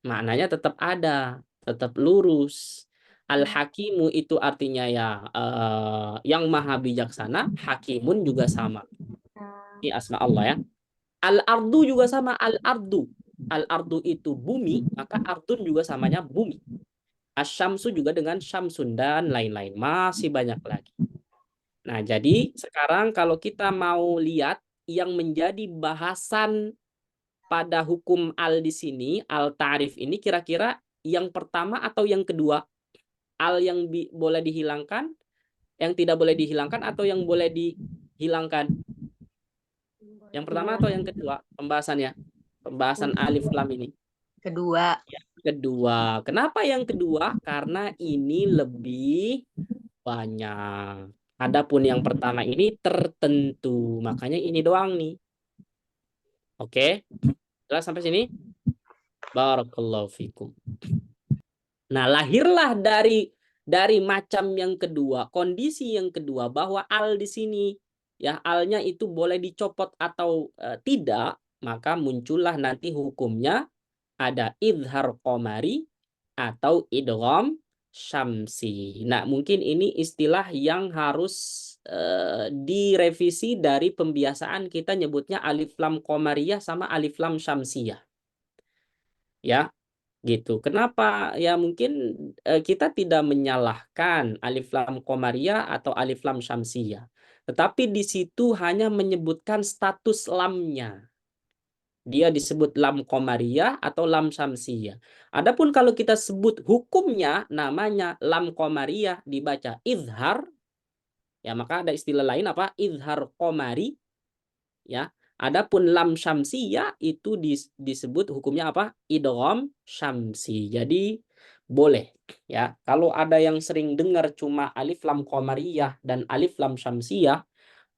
Maknanya tetap ada, tetap lurus. Al-hakimu itu artinya ya yang maha bijaksana, hakimun juga sama. Ini asma Allah ya. Al-ardu juga sama, al-ardu. Al-ardu itu bumi, maka ardun juga samanya bumi. Asyamsu juga dengan syamsun dan lain-lain. Masih banyak lagi. Nah, jadi sekarang kalau kita mau lihat yang menjadi bahasan pada hukum al di sini, al-ta'rif ini kira-kira yang pertama atau yang kedua? Al yang boleh dihilangkan, yang tidak boleh dihilangkan atau yang boleh dihilangkan? Yang pertama atau yang kedua pembahasannya? Pembahasan alif lam ini. Kedua. Kedua. Kenapa yang kedua? Karena ini lebih banyak. Adapun yang pertama ini tertentu. Makanya ini doang nih. Oke. Jelas sampai sini? Barakallahu fikum. Nah, lahirlah dari macam yang kedua, kondisi yang kedua bahwa al di sini ya alnya itu boleh dicopot atau tidak, maka muncullah nanti hukumnya ada idhar qamari atau idgham syamsi. Nah, mungkin ini istilah yang harus direvisi dari pembiasaan kita nyebutnya alif lam qamariyah sama alif lam syamsiyah. Ya, gitu. Kenapa? Ya mungkin kita tidak menyalahkan alif lam qamariyah atau alif lam syamsiyah. Tetapi di situ hanya menyebutkan status lamnya. Dia disebut lam qamariyah atau lam syamsiyah. Adapun kalau kita sebut hukumnya namanya lam qamariyah dibaca izhar, ya maka ada istilah lain apa? Izhar qamari Ya. Adapun lam syamsiyah itu disebut hukumnya apa? Idgham syamsi. Jadi boleh ya. Kalau ada yang sering dengar cuma alif lam qamariyah dan alif lam syamsiyah,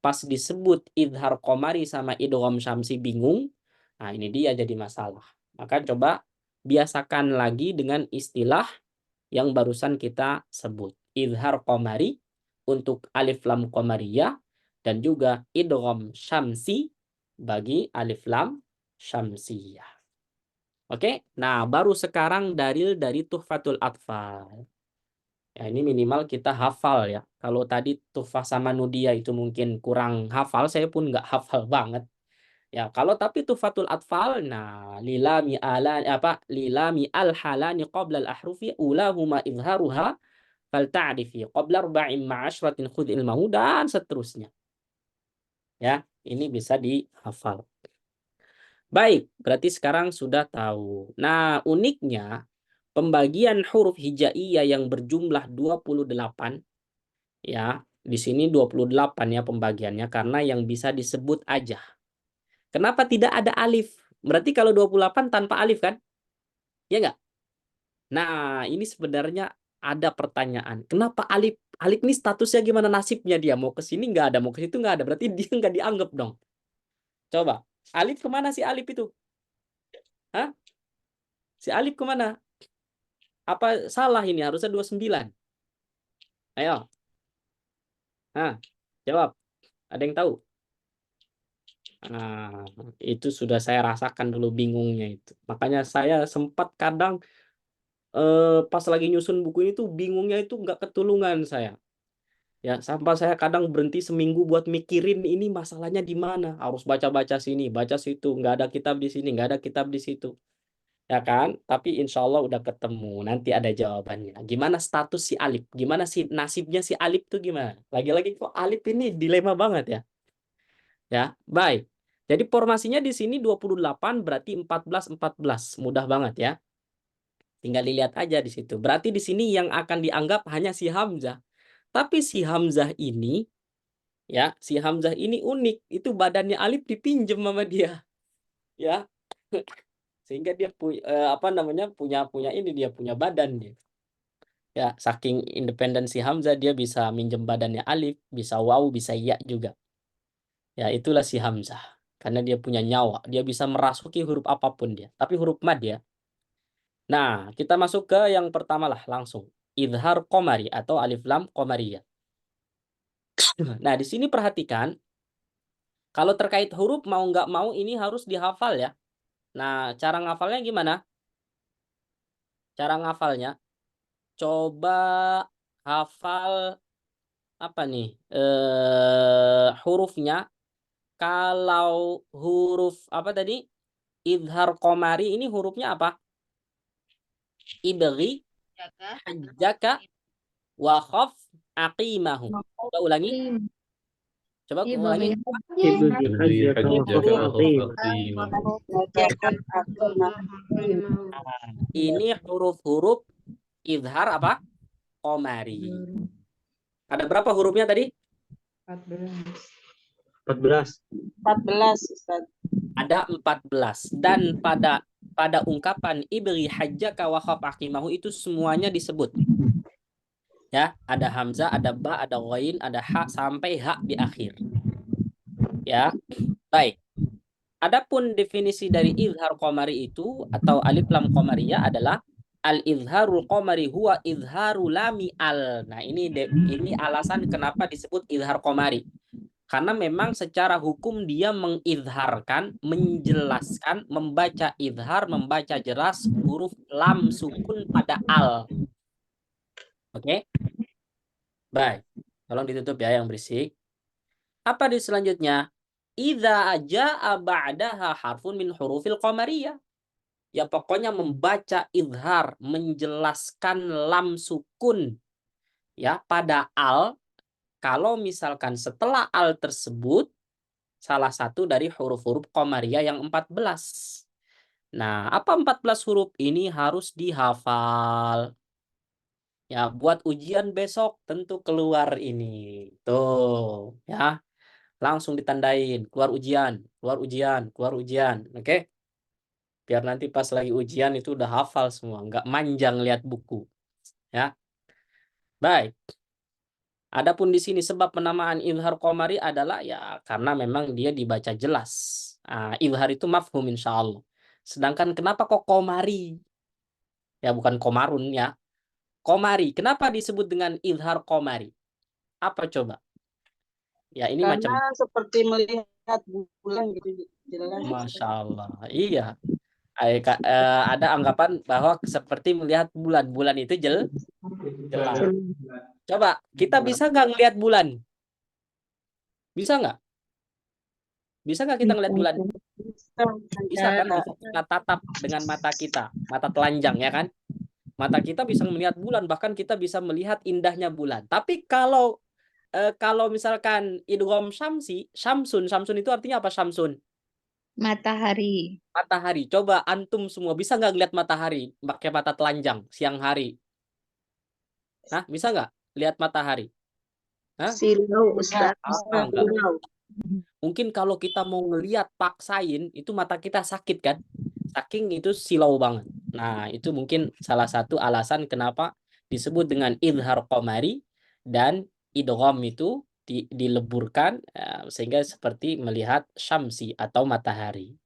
pas disebut idhar qamari sama idgham syamsi bingung. Nah, ini dia jadi masalah. Maka coba biasakan lagi dengan istilah yang barusan kita sebut. Idhar qamari untuk alif lam qamariyah dan juga idgham syamsi bagi alif lam syamsiyah. Oke, nah baru sekarang dalil dari Tuhfatul Atfal. Ya, ini minimal kita hafal ya. Kalau tadi Tuhfah sama Nudia itu mungkin kurang hafal, saya pun nggak hafal banget. Ya, kalau tapi Tuhfatul Atfal, nah lilami al halani qabla al ahrufi ulahuma izharuha fal ta'rifi qabla arba'in ma'asyratin khudh ilmahu dan seterusnya. Ya, ini bisa dihafal. Baik, berarti sekarang sudah tahu. Nah, uniknya pembagian huruf hijaiyah yang berjumlah 28 ya. Di sini 28 ya pembagiannya karena yang bisa disebut aja. Kenapa tidak ada alif? Berarti kalau 28 tanpa alif kan? Ya enggak? Nah, ini sebenarnya ada pertanyaan. Kenapa alif? Alif ini statusnya gimana, nasibnya dia? Mau ke sini nggak ada, mau ke situ nggak ada. Berarti dia nggak dianggap dong. Coba, alif kemana sih alif itu? Hah? Si alif kemana? Apa salah ini? Harusnya 29. Ayo. Nah, jawab. Ada yang tahu? Nah, itu sudah saya rasakan dulu bingungnya itu. Makanya saya sempat kadang pas lagi nyusun buku itu bingungnya itu nggak ketulungan saya. Ya, sampai saya kadang berhenti seminggu buat mikirin ini masalahnya di mana. Harus baca-baca sini, baca situ. Nggak ada kitab di sini, nggak ada kitab di situ. Ya kan? Tapi insya Allah udah ketemu. Nanti ada jawabannya. Gimana status si alif? Gimana sih nasibnya si alif tuh gimana? Lagi-lagi kok alif ini dilema banget ya. Ya, baik. Jadi formasinya di sini 28 berarti 14 14. Mudah banget ya. Tinggal dilihat aja di situ. Berarti di sini yang akan dianggap hanya si Hamzah. Tapi si Hamzah ini ya, si Hamzah ini unik. Itu badannya alif dipinjem sama dia. Ya. Sehingga dia punya ini, dia punya badan dia. Ya, saking independen si Hamzah dia bisa minjem badannya alif, bisa waw, bisa ya juga. Ya, itulah si Hamzah. Karena dia punya nyawa, dia bisa merasuki huruf apapun dia. Tapi huruf mad ya. Nah, kita masuk ke yang pertama lah langsung. Idhar qamari atau alif lam qamariyah. Nah, di sini perhatikan kalau terkait huruf mau nggak mau ini harus dihafal ya. Nah, cara ngafalnya gimana? Cara ngafalnya coba hafal apa nih? Hurufnya. Kalau huruf apa tadi? Idhar qamari ini hurufnya apa? Ibghi hajjaka wa khaf aqimahu. Coba ulangi. Coba ulangi. Ini huruf-huruf idhar apa? Qamari. Ada berapa hurufnya tadi? 14. 14, Ustaz. Ada 14. Dan pada ungkapan ibghi hajjaka wa khaf aqimahu itu semuanya disebut. Ya, ada hamzah, ada ba, ada ghain, ada ha sampai ha di akhir. Ya. Baik. Adapun definisi dari izhar qamari itu atau alif lam qamariyah adalah al-izharul qamari huwa izharu lami al. Nah, ini alasan kenapa disebut izhar qamari. Karena memang secara hukum dia mengizharkan, menjelaskan, membaca izhar, membaca jelas huruf lam sukun pada al. Oke? Baik. Tolong ditutup ya yang berisik. Apa di selanjutnya? Idza jaa ba'daha harfun min hurufil qamariyah. Ya pokoknya membaca izhar, menjelaskan lam sukun ya pada al kalau misalkan setelah al tersebut salah satu dari huruf-huruf qamariyah yang 14. Nah, apa 14 huruf ini harus dihafal? Ya, buat ujian besok tentu keluar ini. Tuh, ya. langsung ditandain, keluar ujian, keluar ujian, keluar ujian. Oke? Biar nanti pas lagi ujian itu udah hafal semua, nggak manjang lihat buku. Ya. Baik. Adapun di sini sebab penamaan izhar qamari adalah ya karena memang dia dibaca jelas. Izhar itu mafhum insyaallah. Sedangkan kenapa kok qamari? Ya bukan komarun ya. Qamari. Kenapa disebut dengan izhar qamari? Apa coba? Ya ini macam Karena seperti melihat bulan gitu jelas. Masya Allah. Iya. Ada anggapan bahwa seperti melihat bulan. Bulan itu jelas. Coba, kita bisa nggak ngelihat bulan? Bisa nggak? Bisa nggak kita ngelihat bulan? Bisa kan? Bisa kita tatap dengan mata kita. Mata telanjang, ya kan? Mata kita bisa melihat bulan. Bahkan kita bisa melihat indahnya bulan. Tapi kalau misalkan idgham syamsun itu artinya apa syamsun? Matahari. Matahari. Coba antum semua bisa nggak ngeliat matahari pakai mata telanjang siang hari? Hah? Bisa nggak lihat matahari? Hah? Silau, Ustaz. Enggak. Mungkin kalau kita mau ngeliat paksain itu mata kita sakit kan? Saking itu silau banget. Nah, itu mungkin salah satu alasan kenapa disebut dengan izhar qamari dan idgham itu dileburkan sehingga seperti melihat syamsi atau matahari.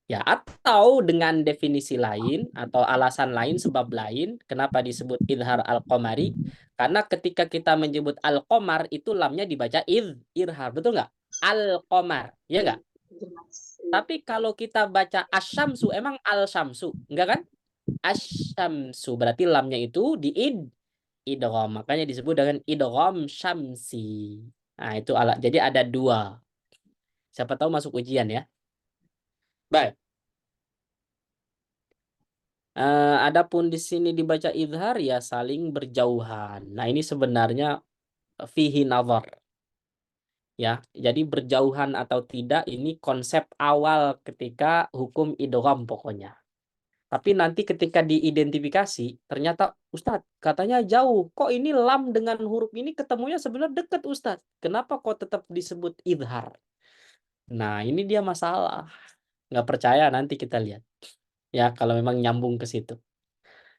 Ya, atau dengan definisi lain atau alasan lain, sebab lain kenapa disebut izhar al-qamari? Karena ketika kita menyebut al-qamar itu lamnya dibaca irhar, betul nggak? Al-qamar, ya nggak? Tapi kalau kita baca asyamsu, emang al-syamsu, enggak kan? Asyamsu berarti lamnya itu di idgham, makanya disebut dengan idgham syamsi. Nah, itu jadi ada dua. Siapa tahu masuk ujian ya. Baik. Adapun di sini dibaca izhar ya saling berjauhan. Nah, ini sebenarnya fihi nazar. Ya, jadi berjauhan atau tidak ini konsep awal ketika hukum idgham pokoknya. Tapi nanti ketika diidentifikasi, ternyata Ustadz katanya jauh. Kok ini lam dengan huruf ini ketemunya sebenarnya dekat Ustadz. Kenapa kok tetap disebut izhar? Nah, ini dia masalah. Nggak percaya nanti kita lihat. Ya, kalau memang nyambung ke situ.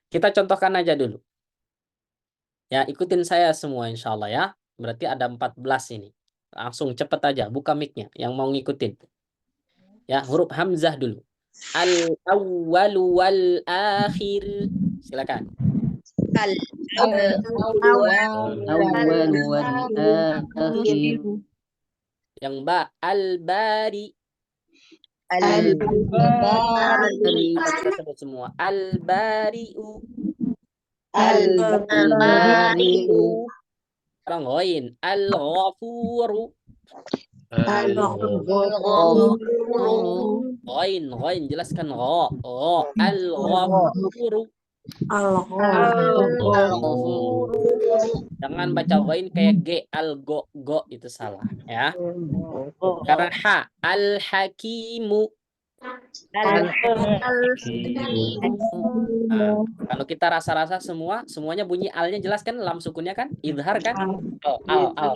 Kita contohkan aja dulu. Ya, ikutin saya semua insya Allah ya. Berarti ada 14 ini. Langsung cepet aja, buka mic-nya yang mau ngikutin. Ya, huruf hamzah dulu. Al-awwal wal-akhir. Silakan. Awal wal akhir. Yang ba, al-bari. Al-bari. Kita sebut semua. Al-bari'u. Al-bari'u. Sekarang ghain. Al-ghafuru. Ghain, jelaskan gha. Al-ghafuru. Jangan baca ghain kayak g, al-go, go itu salah ya. Sekarang ha, al-hakimu. Nah, kalau kita rasa-rasa semuanya bunyi alnya jelas kan, lam sukunnya kan, izhar kan? Oh, al.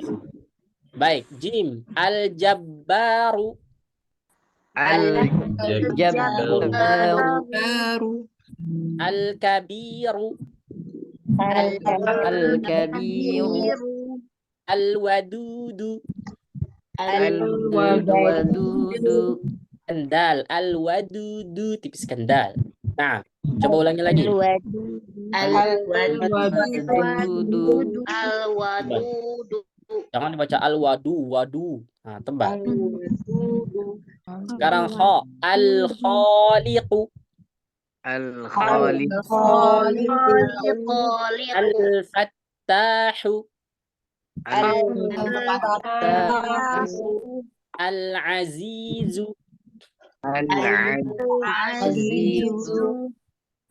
Baik, jim, al-jabbaru. Al-jabbaru. Al-kabiru. Al-kabiru. Al-wadudu. Al-wadudu. Kendal, al-wadudu, tipis kendal. Nah, coba ulangi lagi. Al-wadudu. Jangan dibaca al-wadu. Nah, tebal. Sekarang kha, al-khaliqu. Al-fattahu. Al-azizu.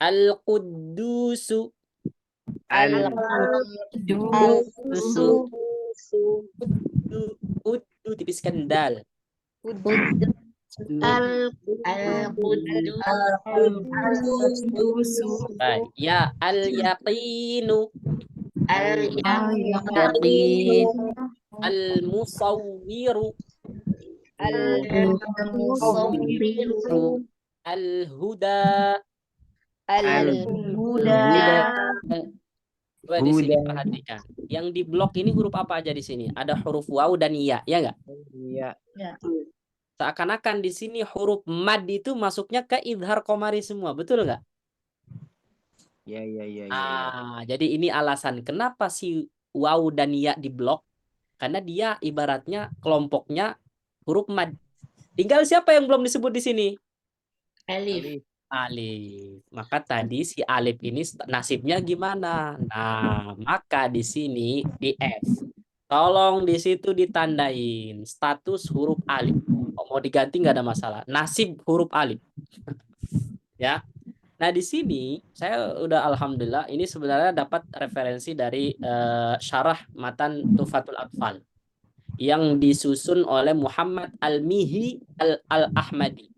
Al-quddusu. Uddu tipis kendal. Baik. Ya al-yaqinu. Al-musawwiru. Al-musawwiru. Al-huda. Al-huda. Coba di sini perhatikan. Yang di blok ini huruf apa aja di sini? Ada huruf waw dan ya, ya nggak? Iya. Seakan-akan di sini huruf mad itu masuknya ke idhar komari semua, betul nggak? Iya. Jadi ini alasan kenapa si waw dan ya di blok. Karena dia ibaratnya kelompoknya huruf mad. Tinggal siapa yang belum disebut di sini? Alif. Alif. Maka tadi si alif ini nasibnya gimana? Nah, maka di sini di F. Tolong di situ ditandain status huruf alif. Mau diganti nggak ada masalah. Nasib huruf alif. Ya. Nah, di sini saya udah alhamdulillah ini sebenarnya dapat referensi dari syarah matan Tuhfatul Atfal yang disusun oleh Muhammad Al-Mihi Al-Ahmadi.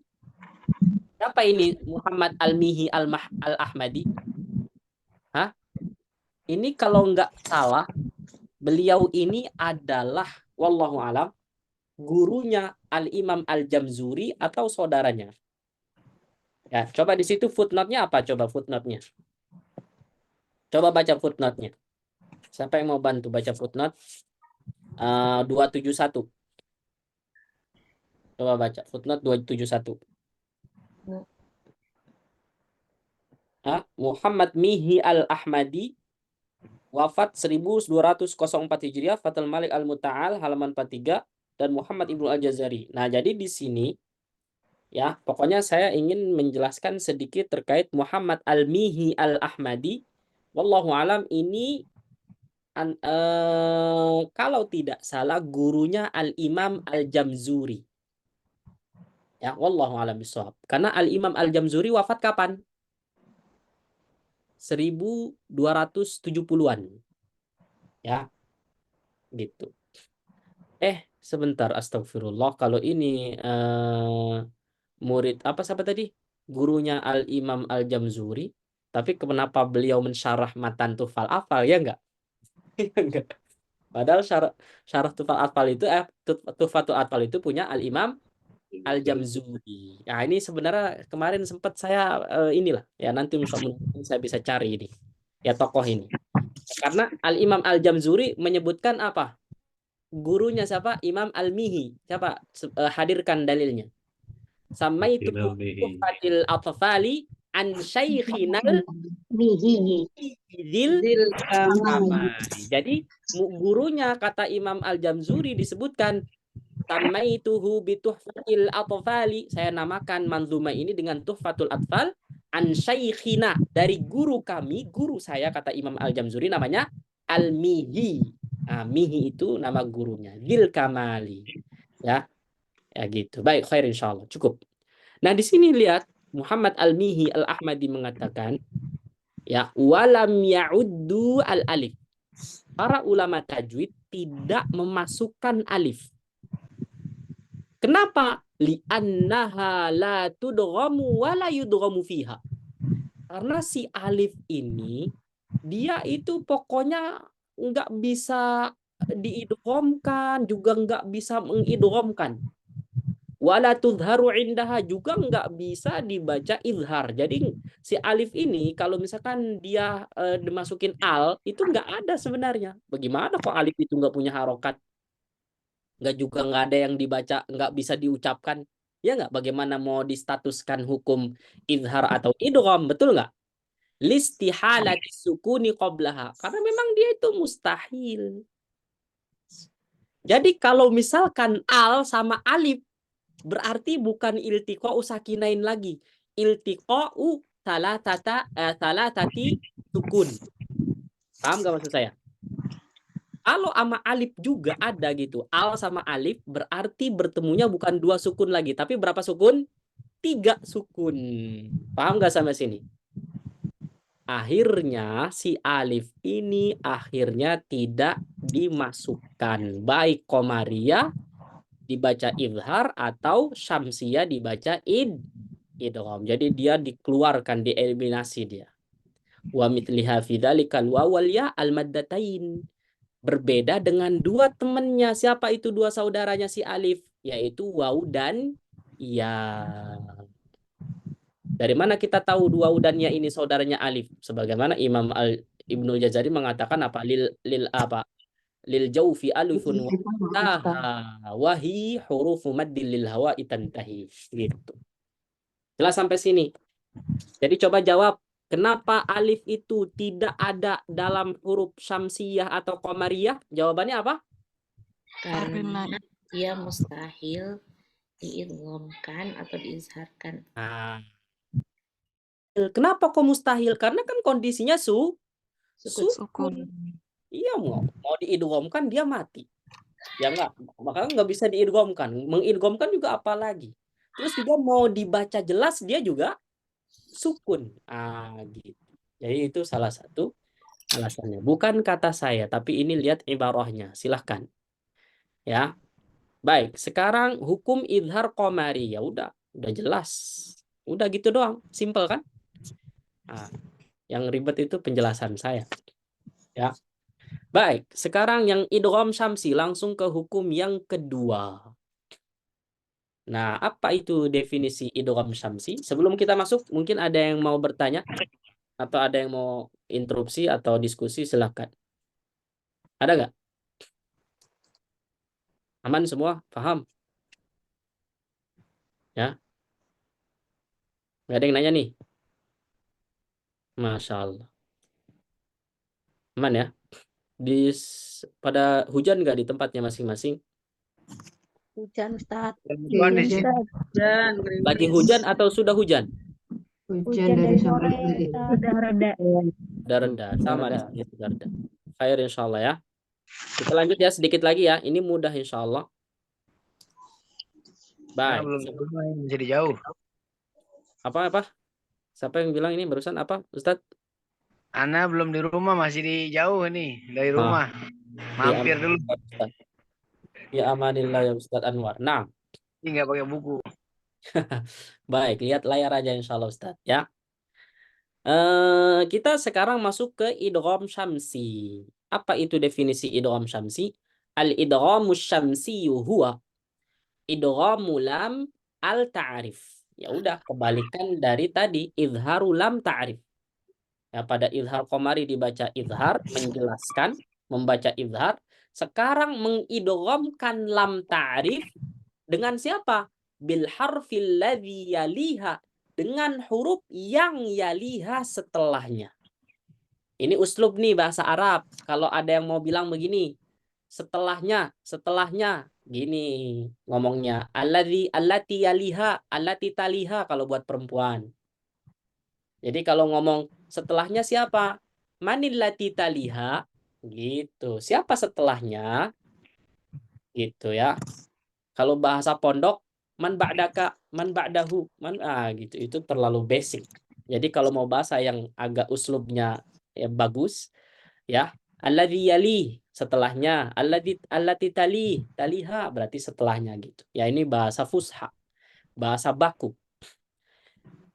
Siapa ini Muhammad Al-Mihi Al-Ahmadi? Hah? Ini kalau nggak salah, beliau ini adalah wallahu alam gurunya Al-Imam Al-Jamzuri atau saudaranya. Ya, coba di situ footnote-nya apa? Coba footnote-nya. Coba baca footnote-nya. Siapa yang mau bantu baca footnote? 271. Coba baca footnote 271. Muhammad Mihi Al-Ahmadi wafat 1204 Hijriah, Fathul Malik Al-Muta'al halaman 43 dan Muhammad Ibnu Al-Jazari. Nah, jadi di sini ya, pokoknya saya ingin menjelaskan sedikit terkait Muhammad Al-Mihi Al-Ahmadi. Wallahu alam ini kalau tidak salah gurunya Al-Imam Al-Jamzuri. Ya, wallahu alam bishawab. Karena Al-Imam Al-Jamzuri wafat kapan? 1270-an. Ya. Gitu. Sebentar, astagfirullah. Kalau ini murid apa siapa tadi? Gurunya Al-Imam Al-Jamzuri. Tapi kenapa beliau mensyarah matan Tuhfal Atfal, ya enggak? Enggak. Padahal syarah Tuhfal Atfal itu Tuhfatul Atfal itu punya Al-Imam Al-Jamzuri. Nah, ini sebenarnya kemarin sempat saya inilah ya, nanti mudah-mudahan saya bisa cari ini. Ya, tokoh ini. Karena Al-Imam Al-Jamzuri menyebutkan apa? Gurunya siapa? Imam Al-Mihi. Siapa? Hadirkan dalilnya. Samaitu Tuhfatil Atfali an Syaikhinal Dzil Kamali. Jadi gurunya kata Imam Al-Jamzuri disebutkan Samaituhu bi Tuhfatil Atfali. Saya namakan manzuma ini dengan Tuhfatul Atfal an Syaikhina, dari guru kami, guru saya kata Imam Al-Jamzuri namanya Al-Mihi. Mihi itu nama gurunya, Dzil Kamali. Ya. Ya gitu. Baik, khair insyaallah. Cukup. Nah, di sini lihat Muhammad Al-Mihi Al-Ahmadi mengatakan ya walam ya'uddu al-alif. Para ulama tajwid tidak memasukkan alif. Kenapa? Li'annaha la tudghamu wa la yudghamu fiha. Karena si alif ini dia itu pokoknya nggak bisa diidghamkan, juga nggak bisa mengidghamkan. Wala tudharu indaha, juga nggak bisa dibaca izhar. Jadi si alif ini kalau misalkan dia dimasukin al, itu nggak ada sebenarnya. Bagaimana kok alif itu nggak punya harokat? Nggak ada yang dibaca, nggak bisa diucapkan. Ya nggak? Bagaimana mau distatuskan hukum izhar atau idgham, betul nggak? Listihalati sukuni qablaha. Karena memang dia itu mustahil. Jadi kalau misalkan al sama alif, berarti bukan iltiqa'u sakinain lagi. Iltiqa'u salatati sukun. Paham nggak maksud saya? Kalau sama alif juga ada gitu. Al sama alif berarti bertemunya bukan 2 sukun lagi. Tapi berapa sukun? 3 sukun. Paham nggak sampai sini? Akhirnya si alif ini akhirnya tidak dimasukkan. Baik Qamariyah dibaca izhar atau Syamsiyah dibaca idgham. Jadi dia dikeluarkan, dieliminasi dia. Wa mithliha fi dzalikal waw wal ya al maddatain. berbeda dengan dua temannya. Siapa itu dua saudaranya si Alif? Yaitu waw dan ya. Dari mana kita tahu dua waw dan ya ini saudaranya Alif? Sebagaimana Ibnul Jazari mengatakan apa? Lil jaufi alifun wahi hurufu maddil lil hawa itantahi. Gitu. Jelas sampai sini. Jadi coba jawab, kenapa alif itu tidak ada dalam huruf syamsiyah atau qamariyah? Jawabannya apa? Karena dia mustahil diidghamkan atau diizharkan. Nah, kenapa kok mustahil? Karena kan kondisinya sukun. Iya, mau diidghamkan dia mati. Ya enggak, makanya nggak bisa diidghamkan. Mengidghamkan juga apa lagi? Terus juga mau dibaca jelas dia juga sukun. Gitu. Jadi itu salah satu alasannya. Bukan kata saya, tapi ini lihat ibarahnya. Silahkan. Ya. Baik, sekarang hukum idhar qamari. Ya udah jelas. Udah gitu doang. Simple kan? Yang ribet itu penjelasan saya. Ya. Baik, sekarang yang idgham syamsi, langsung ke hukum yang kedua. Nah, apa itu definisi idgham syamsi? Sebelum kita masuk, mungkin ada yang mau bertanya atau ada yang mau interupsi atau diskusi, silakan. Ada nggak? Aman semua? Paham? Ya? Nggak ada yang nanya nih? Masya Allah. Aman ya? Pada hujan nggak di tempatnya masing-masing? Hujan Ustaz. Dan Lagi hujan atau sudah hujan? Hujan dari sore. Udah reda. Udah reda. Sama di sini sudah reda. Khair insya Allah ya. Kita lanjut ya sedikit lagi ya. Ini mudah insya Allah. Baik. Belum jadi jauh. Apa? Siapa yang bilang ini barusan apa, Ustadz? Ana belum di rumah, masih di jauh nih dari rumah. Mampir dulu. Ya amanillah ya Ustadz Anwar. Nah. Ini nggak pakai buku. Baik, lihat layar aja insya Allah Ustadz ya. Kita sekarang masuk ke idgham syamsi. Apa itu definisi idgham syamsi? Al-idghamu syamsi huwa idghamu lam al-ta'rif. Ya udah, kebalikan dari tadi izharu lam ta'rif. Ya, pada izhar qamari dibaca izhar, menjelaskan, membaca izhar. Sekarang mengidghamkan lam ta'rif dengan siapa? Bil harfil ladzi yaliha, dengan huruf yang yaliha setelahnya. Ini uslub nih bahasa Arab. Kalau ada yang mau bilang begini, setelahnya gini ngomongnya. Allati yaliha, allati taliha kalau buat perempuan. Jadi kalau ngomong setelahnya siapa? Manil lati taliha, gitu. Siapa setelahnya? Gitu ya. Kalau bahasa pondok, man ba'daka, man ba'dahu, gitu. Itu terlalu basic. Jadi kalau mau bahasa yang agak uslubnya ya bagus, ya. Alladzi yali, setelahnya. Allati taliha berarti setelahnya gitu. Ya ini bahasa fusha. Bahasa baku.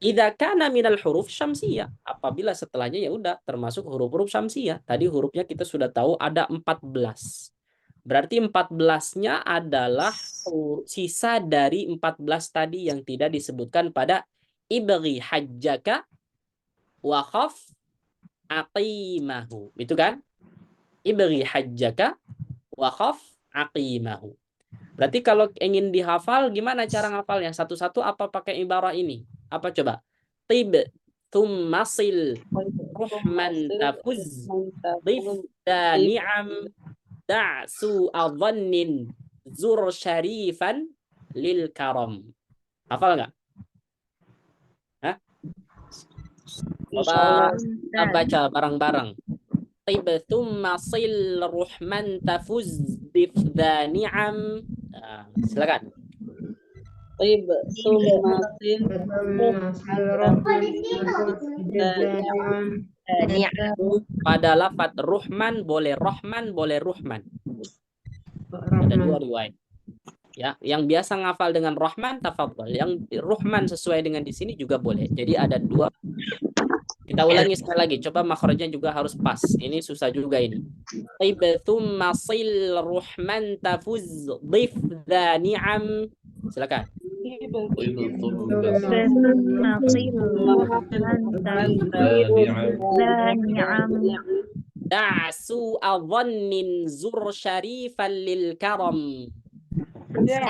Idza kana minal huruf syamsiyah, apabila setelahnya ya udah termasuk huruf-huruf syamsiyah. Tadi hurufnya kita sudah tahu ada 14. Berarti 14-nya adalah sisa dari 14 tadi yang tidak disebutkan pada ibghi hajjaka wa khaf aqimahu. Itu kan? Ibghi hajjaka wa khaf aqimahu. Berarti kalau ingin dihafal, gimana cara ngafalnya? Satu-satu apa pakai ibarah ini? Apa coba? Tib thummasil ruhman tafuz dhifda ni'am da'su adhannin zur syarifan lil karam. Hafal nggak? Hah? Coba kita baca bareng-bareng. Tib thummasil ruhman tafuz dhifda ni'am. Silakan. Tib sumatin pada lafaz ruhman boleh rahman, boleh ruhman. Ada dua riwayat. Ya, yang biasa ngafal dengan rahman tafadhol. Yang ruhman sesuai dengan di sini juga boleh. Jadi ada dua Kita ulangi sekali lagi. Coba makhrajnya juga harus pas. Ini susah juga ini. Taib thumma sil ruhman tafuz dhif dha ni'am. Silakan. Da'su adhannin zur syarifan lil karam. Nah,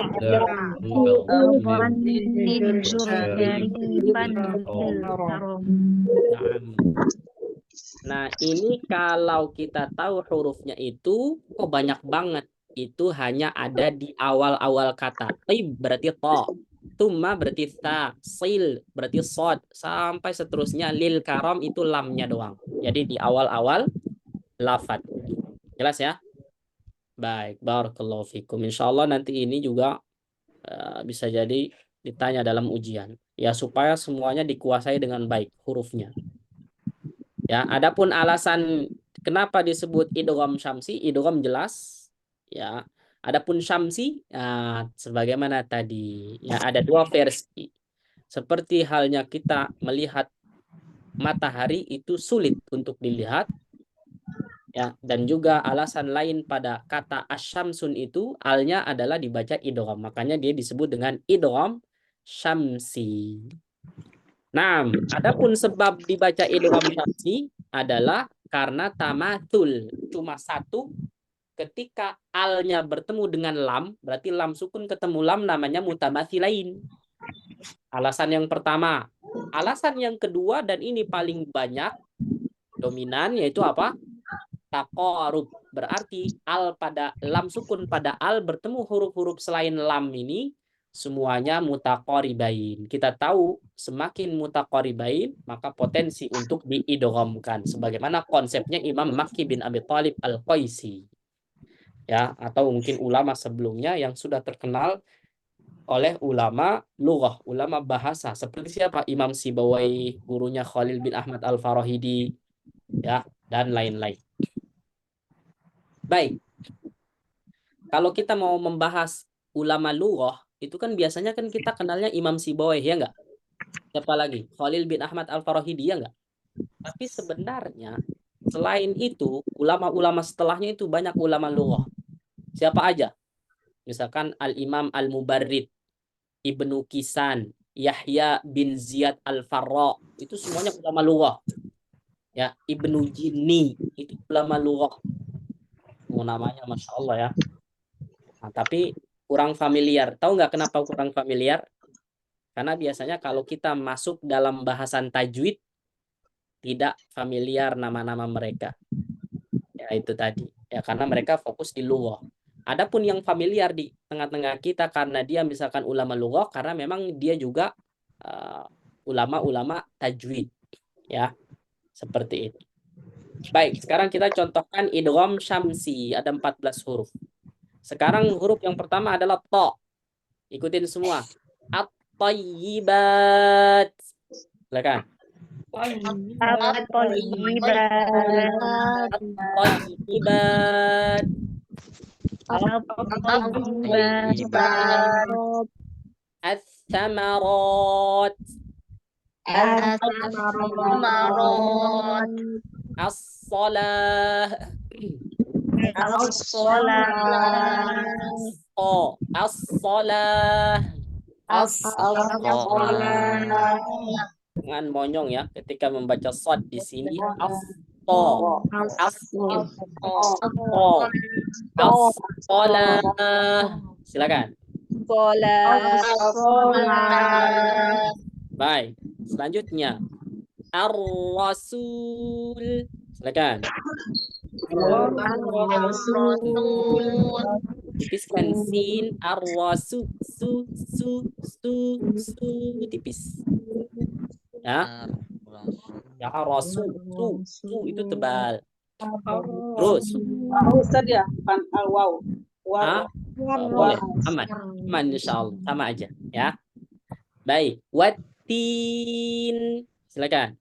ini kalau kita tahu hurufnya itu kok banyak banget. Itu hanya ada di awal-awal kata. Taib berarti ta. Tumma berarti ta. Sil berarti sod. Sampai seterusnya lil karam itu lamnya doang. Jadi di awal-awal lafad. Jelas ya? Baik, barakallahu fikum. Insyaallah nanti ini juga bisa jadi ditanya dalam ujian. Ya, supaya semuanya dikuasai dengan baik hurufnya. Ya, adapun alasan kenapa disebut idgham syamsi, idgham jelas. Ya, adapun syamsi, sebagaimana tadi, ya ada dua versi. Seperti halnya kita melihat matahari itu sulit untuk dilihat. Ya, dan juga alasan lain pada kata asyamsun itu alnya adalah dibaca idgham. Makanya dia disebut dengan idgham syamsi. Nah, adapun sebab dibaca idgham syamsi adalah karena tamatul. Cuma satu, ketika alnya bertemu dengan lam, berarti lam sukun ketemu lam namanya mutamathilain. Alasan yang pertama. Alasan yang kedua dan ini paling banyak dominan yaitu apa? Taqarub, berarti al pada lam sukun pada al bertemu huruf-huruf selain lam ini semuanya mutaqaribain. Kita tahu semakin mutaqaribain maka potensi untuk diidghamkan sebagaimana konsepnya Imam Makki bin Abi Thalib Al-Qaisi. Ya, atau mungkin ulama sebelumnya yang sudah terkenal oleh ulama lughah, ulama bahasa seperti siapa? Imam Sibawai, gurunya Khalil bin Ahmad Al-Farahidi, ya, dan lain-lain. Baik, kalau kita mau membahas ulama lughah, itu kan biasanya kan kita kenalnya Imam Sibawai, ya enggak? Siapa lagi? Khalil bin Ahmad Al-Farahidi, ya enggak? Tapi sebenarnya selain itu, ulama-ulama setelahnya itu banyak ulama lughah. Siapa aja? Misalkan Al-Imam Al-Mubarrid, Ibnu Kisan, Yahya bin Ziyad Al-Farra, itu semuanya ulama lughah. Ya, Ibnu Jinni, itu ulama lughah. Namanya Masya Allah ya. Nah, tapi kurang familiar. Tahu nggak kenapa kurang familiar? Karena biasanya kalau kita masuk dalam bahasan tajwid tidak familiar nama-nama mereka. Ya itu tadi. Ya karena mereka fokus di lughah. Adapun yang familiar di tengah-tengah kita karena dia misalkan ulama lughah karena memang dia juga ulama-ulama tajwid. Ya. Seperti itu. Baik, sekarang kita contohkan idgham syamsi. Ada 14 huruf. Sekarang huruf yang pertama adalah ta. Ikutin semua. At-tayyibat. Silakan. At-tayyibat. Ats-tsamarat. As-salah. As-salah. Jangan monyong ya ketika membaca shad di sini. As-salah. Silakan. Baik. Selanjutnya Ar-Rasul. Silakan. Tipiskan sin Ar-Rasul. Su tipis. Ya. Ya Ar-Rasul. Su itu tebal. Terus. Ustaz ya, kan al-waw. Boleh. Aman insyaallah. Sama aja ya. Baik. Watin. Silakan.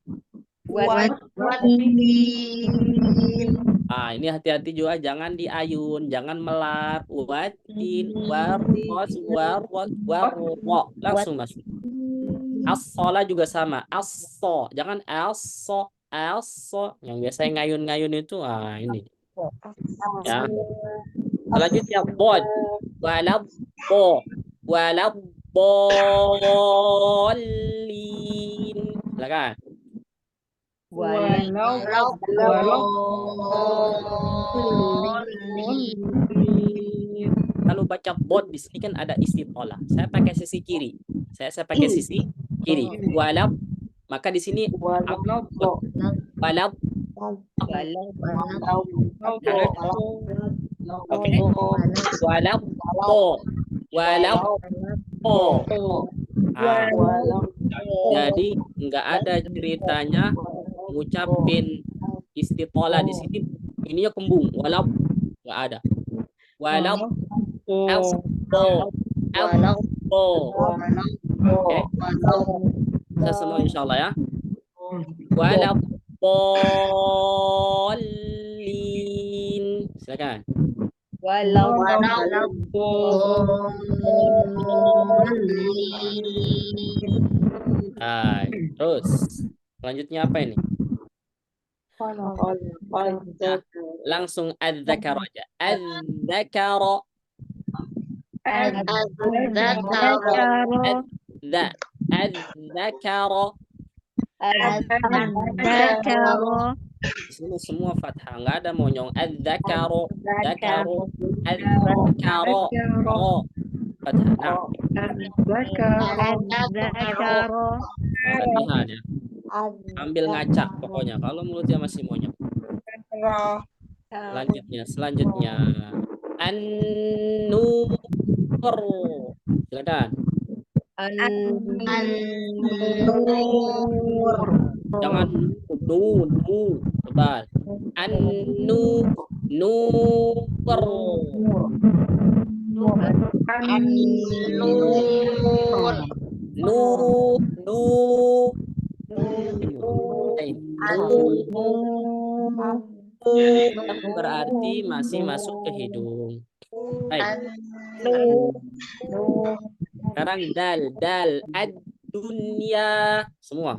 Ini hati-hati juga jangan diayun, jangan melar. Watin, war, langsung masuk. As-sholah juga sama. As-so. Jangan as-so. As-so. Yang biasa ngayun-ngayun itu. Ini. Ya. Selanjutnya bod. Walab bo. Walab bolin. Silakan. Kalau baca bod di sini kan ada istitolah. Saya pakai sisi kiri. Saya pakai sisi kiri. Walab, maka di sini walab. Oke. Walab bo. Walab bo. Jadi nggak ada ceritanya ngucapin istitolah di sini. Ininya kembung. Walab nggak ada. Walab bo. Oke. Kita semua insyaallah ya. Walab bolin. Silakan. Terus selanjutnya apa ini? Nah, langsung adzakar aja. Adzakar. Di sini semua fathah, nggak ada monyong. Adzakaru, dzakaru, adzakaru, fathah. Latihan ya. Ambil ngacak pokoknya. Kalau mulutnya masih monyong. Selanjutnya. An-nur. Silakan. Jangan nu tebal. An-nur. Berarti masih masuk ke hidung. Sekarang dal ad-dunya semua.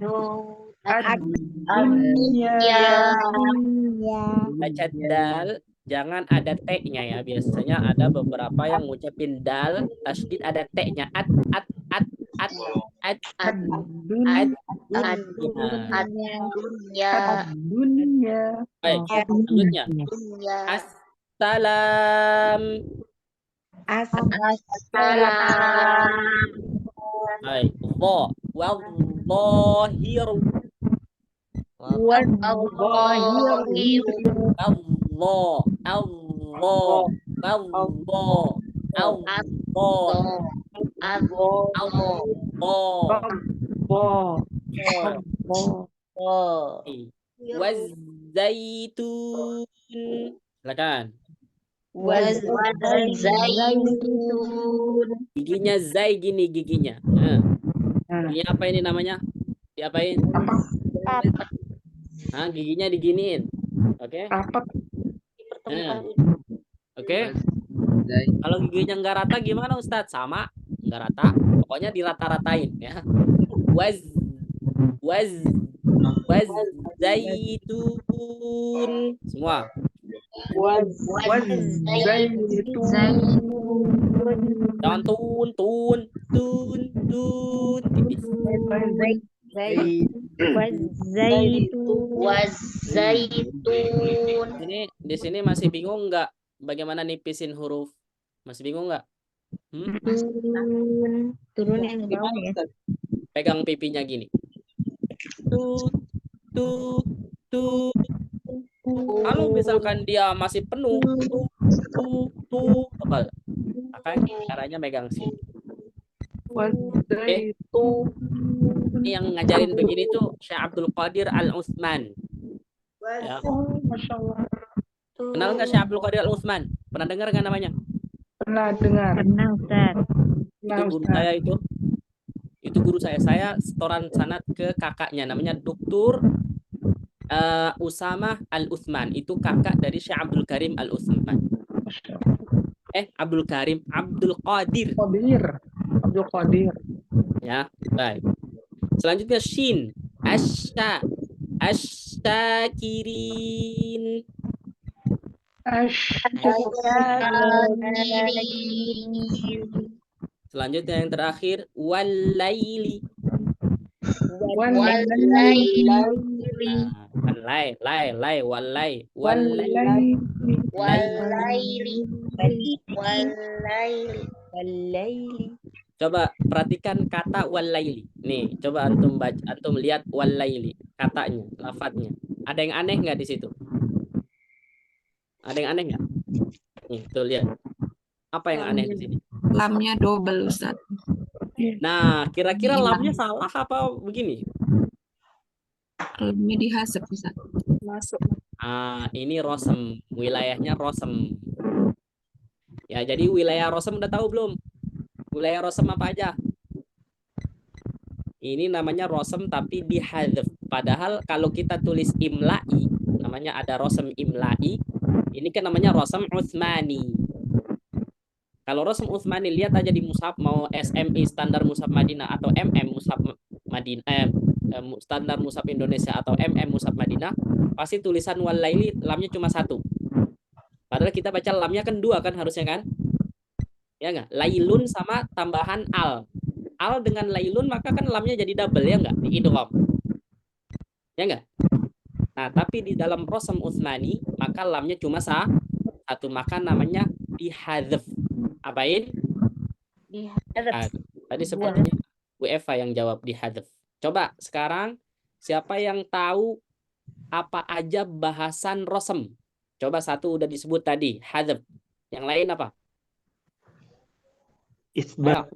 Baca dal, jangan ada t-nya ya. Biasanya ada beberapa yang ngucapin dal, tasydid ada t-nya. Dunya. Baik, selanjutnya. Assalam. Baik, wadzahiru. Wazaitun. Silakan. Giginya zai gini giginya. Ini apa ini namanya? Diapain? Giginya diginiin. Oke? Oke. Kalau giginya nggak rata gimana Ustadz? Sama, nggak rata. Pokoknya dirata-ratain ya. Zaitun. Semua. Jangan tun. Tipis. Di sini masih bingung nggak bagaimana nipisin huruf? Masih bingung nggak? Turun yang ke bawah ya. Pegang pipinya gini. Kalau misalkan dia masih penuh, maka caranya megang sini. Ini yang ngajarin begini tuh Syekh Abdul Qadir Al-Utsman. Ya. Kenal nggak Syekh Abdul Qadir Al-Utsman? Pernah dengar nggak namanya? Pernah dengar. Pernah Ustaz. Itu guru saya itu. Itu guru saya. Saya setoran sanad ke kakaknya namanya Dr. Usamah Al-Utsman. Itu kakak dari Syekh Abdul Karim Al-Utsman. Abdul Karim, Abdul Qadir. Abdul Qadir. Ya, baik. Selanjutnya shin. Asyakirin. Selanjutnya yang terakhir walaili. Walaili. Coba perhatikan kata walaili. Nih, coba antum baca, antum lihat walaili katanya, lafadznya. Ada yang aneh nggak di situ? Ada yang aneh nggak? Nih, tuh lihat. Apa yang aneh di sini? Lamnya double, Ustaz. Nah, kira-kira lamnya salah apa begini? Lamnya dihasap, Ustaz. Masuk. Ini Rosem, wilayahnya Rosem. Ya, jadi wilayah Rosem udah tahu belum? Wilayah Rosem apa aja? Ini namanya Rosem tapi dihadzaf. Padahal kalau kita tulis imla'i, namanya ada Rosem imla'i. Ini kan namanya Rosem Utsmani. Kalau Rosem Utsmani, lihat aja di mushaf, mau SMI standar mushaf Madinah atau MM mushaf Madinah, standar mushaf Indonesia atau MM mushaf Madinah, pasti tulisan walaili lamnya cuma 1. Padahal kita baca lamnya kan 2 kan harusnya kan? Ya enggak? Lailun sama tambahan al. Al dengan lailun maka kan lamnya jadi double ya enggak? Di idgham. Ya enggak? Nah, tapi di dalam Rosem Utsmani maka lamnya cuma 1, maka namanya dihadzaf. Apain? Tadi sepertinya UEFA yang jawab dihadzaf. Coba sekarang siapa yang tahu apa aja bahasan Rosem? Coba 1 udah disebut tadi, hadzaf. Yang lain apa? Isbat.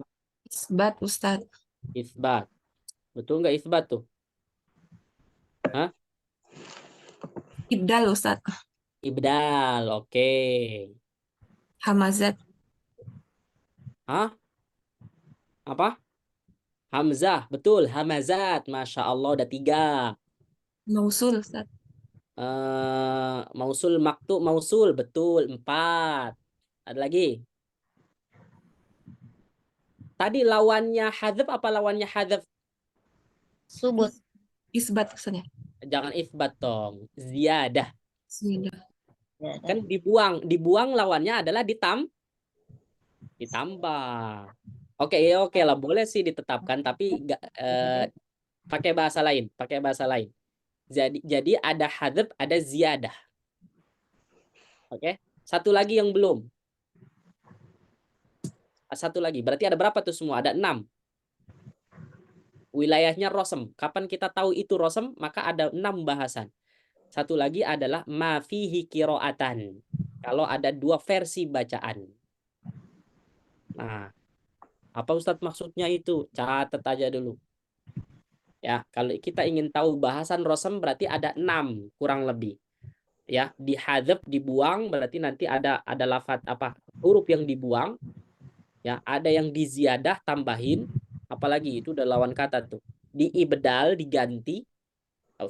Isbat, Ustaz. Isbat. Betul nggak isbat tuh? Hah? Ibdal, Ustaz. Ibdal, oke. Hamazat. Hah? Apa? Hamzah, betul. Hamazat, Masya Allah, udah 3. Mausul, Ustaz. Mausul, maktu, mausul, betul. 4. Ada lagi? Tadi lawannya hadzaf apa lawannya hadzaf? Subut. Isbat, Ustaz. Jangan isbat dong. Ziyadah. Sudah. Kan dibuang lawannya adalah ditambah. Oke lah, boleh sih ditetapkan tapi enggak pakai bahasa lain. Jadi ada hadzaf, ada ziyadah. Oke. Satu lagi yang belum. Satu lagi. Berarti ada berapa tuh semua? Ada 6. Wilayahnya Rosem. Kapan kita tahu itu Rosem? Maka ada 6 bahasan. Satu lagi adalah ma fihi qiraatan. Kalau ada 2 versi bacaan. Nah, apa Ustadz maksudnya itu? Catat aja dulu. Ya, kalau kita ingin tahu bahasan Rosem berarti ada 6 kurang lebih. Ya, dihadzaf, dibuang berarti nanti ada lafaz apa? Huruf yang dibuang. Ya, ada yang diziyadah, tambahin, apalagi itu udah lawan kata tuh. Diibdal, diganti.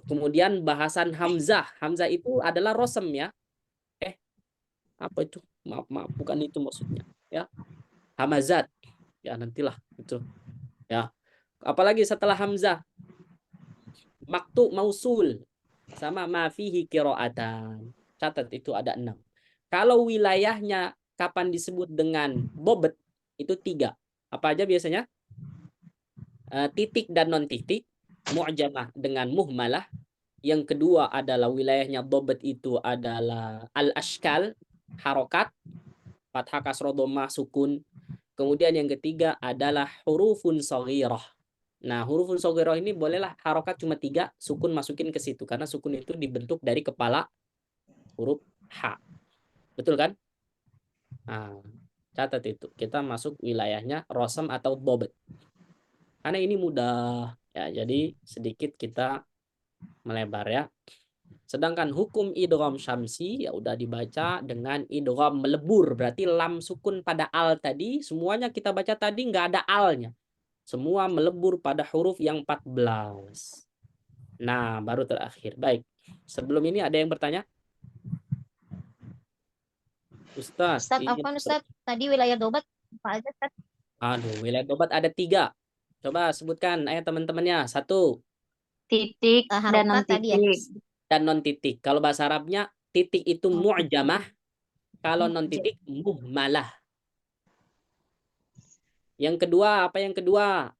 Kemudian bahasan hamzah. Hamzah itu adalah Rosem ya. Apa itu? Maaf, bukan itu maksudnya, ya. Hamazat. Ya, nantilah itu. Ya. Apalagi setelah hamzah? Maktu mausul sama ma fihi qiraatan. Catat itu ada 6. Kalau wilayahnya kapan disebut dengan bobet itu 3. Apa aja biasanya? Titik dan non titik, mu'jamah dengan muhmalah. Yang kedua adalah wilayahnya bobet itu adalah al-ashkal, harokat, fathah kasroh dhammah sukun. Kemudian yang ketiga adalah hurufun shaghirah. Nah, hurufun shaghirah ini bolehlah harokat cuma 3, sukun masukin ke situ karena sukun itu dibentuk dari kepala huruf H. Betul kan? Nah, catat itu. Kita masuk wilayahnya Rosem atau bobet. Karena ini mudah ya, jadi sedikit kita melebar ya. Sedangkan hukum idgham syamsi ya udah dibaca dengan idgham melebur. Berarti lam sukun pada al tadi semuanya kita baca tadi nggak ada alnya. Semua melebur pada huruf yang 14. Nah, baru terakhir. Baik. Sebelum ini ada yang bertanya? Ustaz, Ustaz, Tadi wilayah dobat apa aja, Ustaz? Aduh, wilayah dobat ada 3. Coba sebutkan teman-temannya. 1 Titik dan non Harokat tadi ya. titik. dan non titik. Kalau bahasa Arabnya titik itu mu'jamah, kalau non titik muhmalah. Yang kedua, apa yang kedua?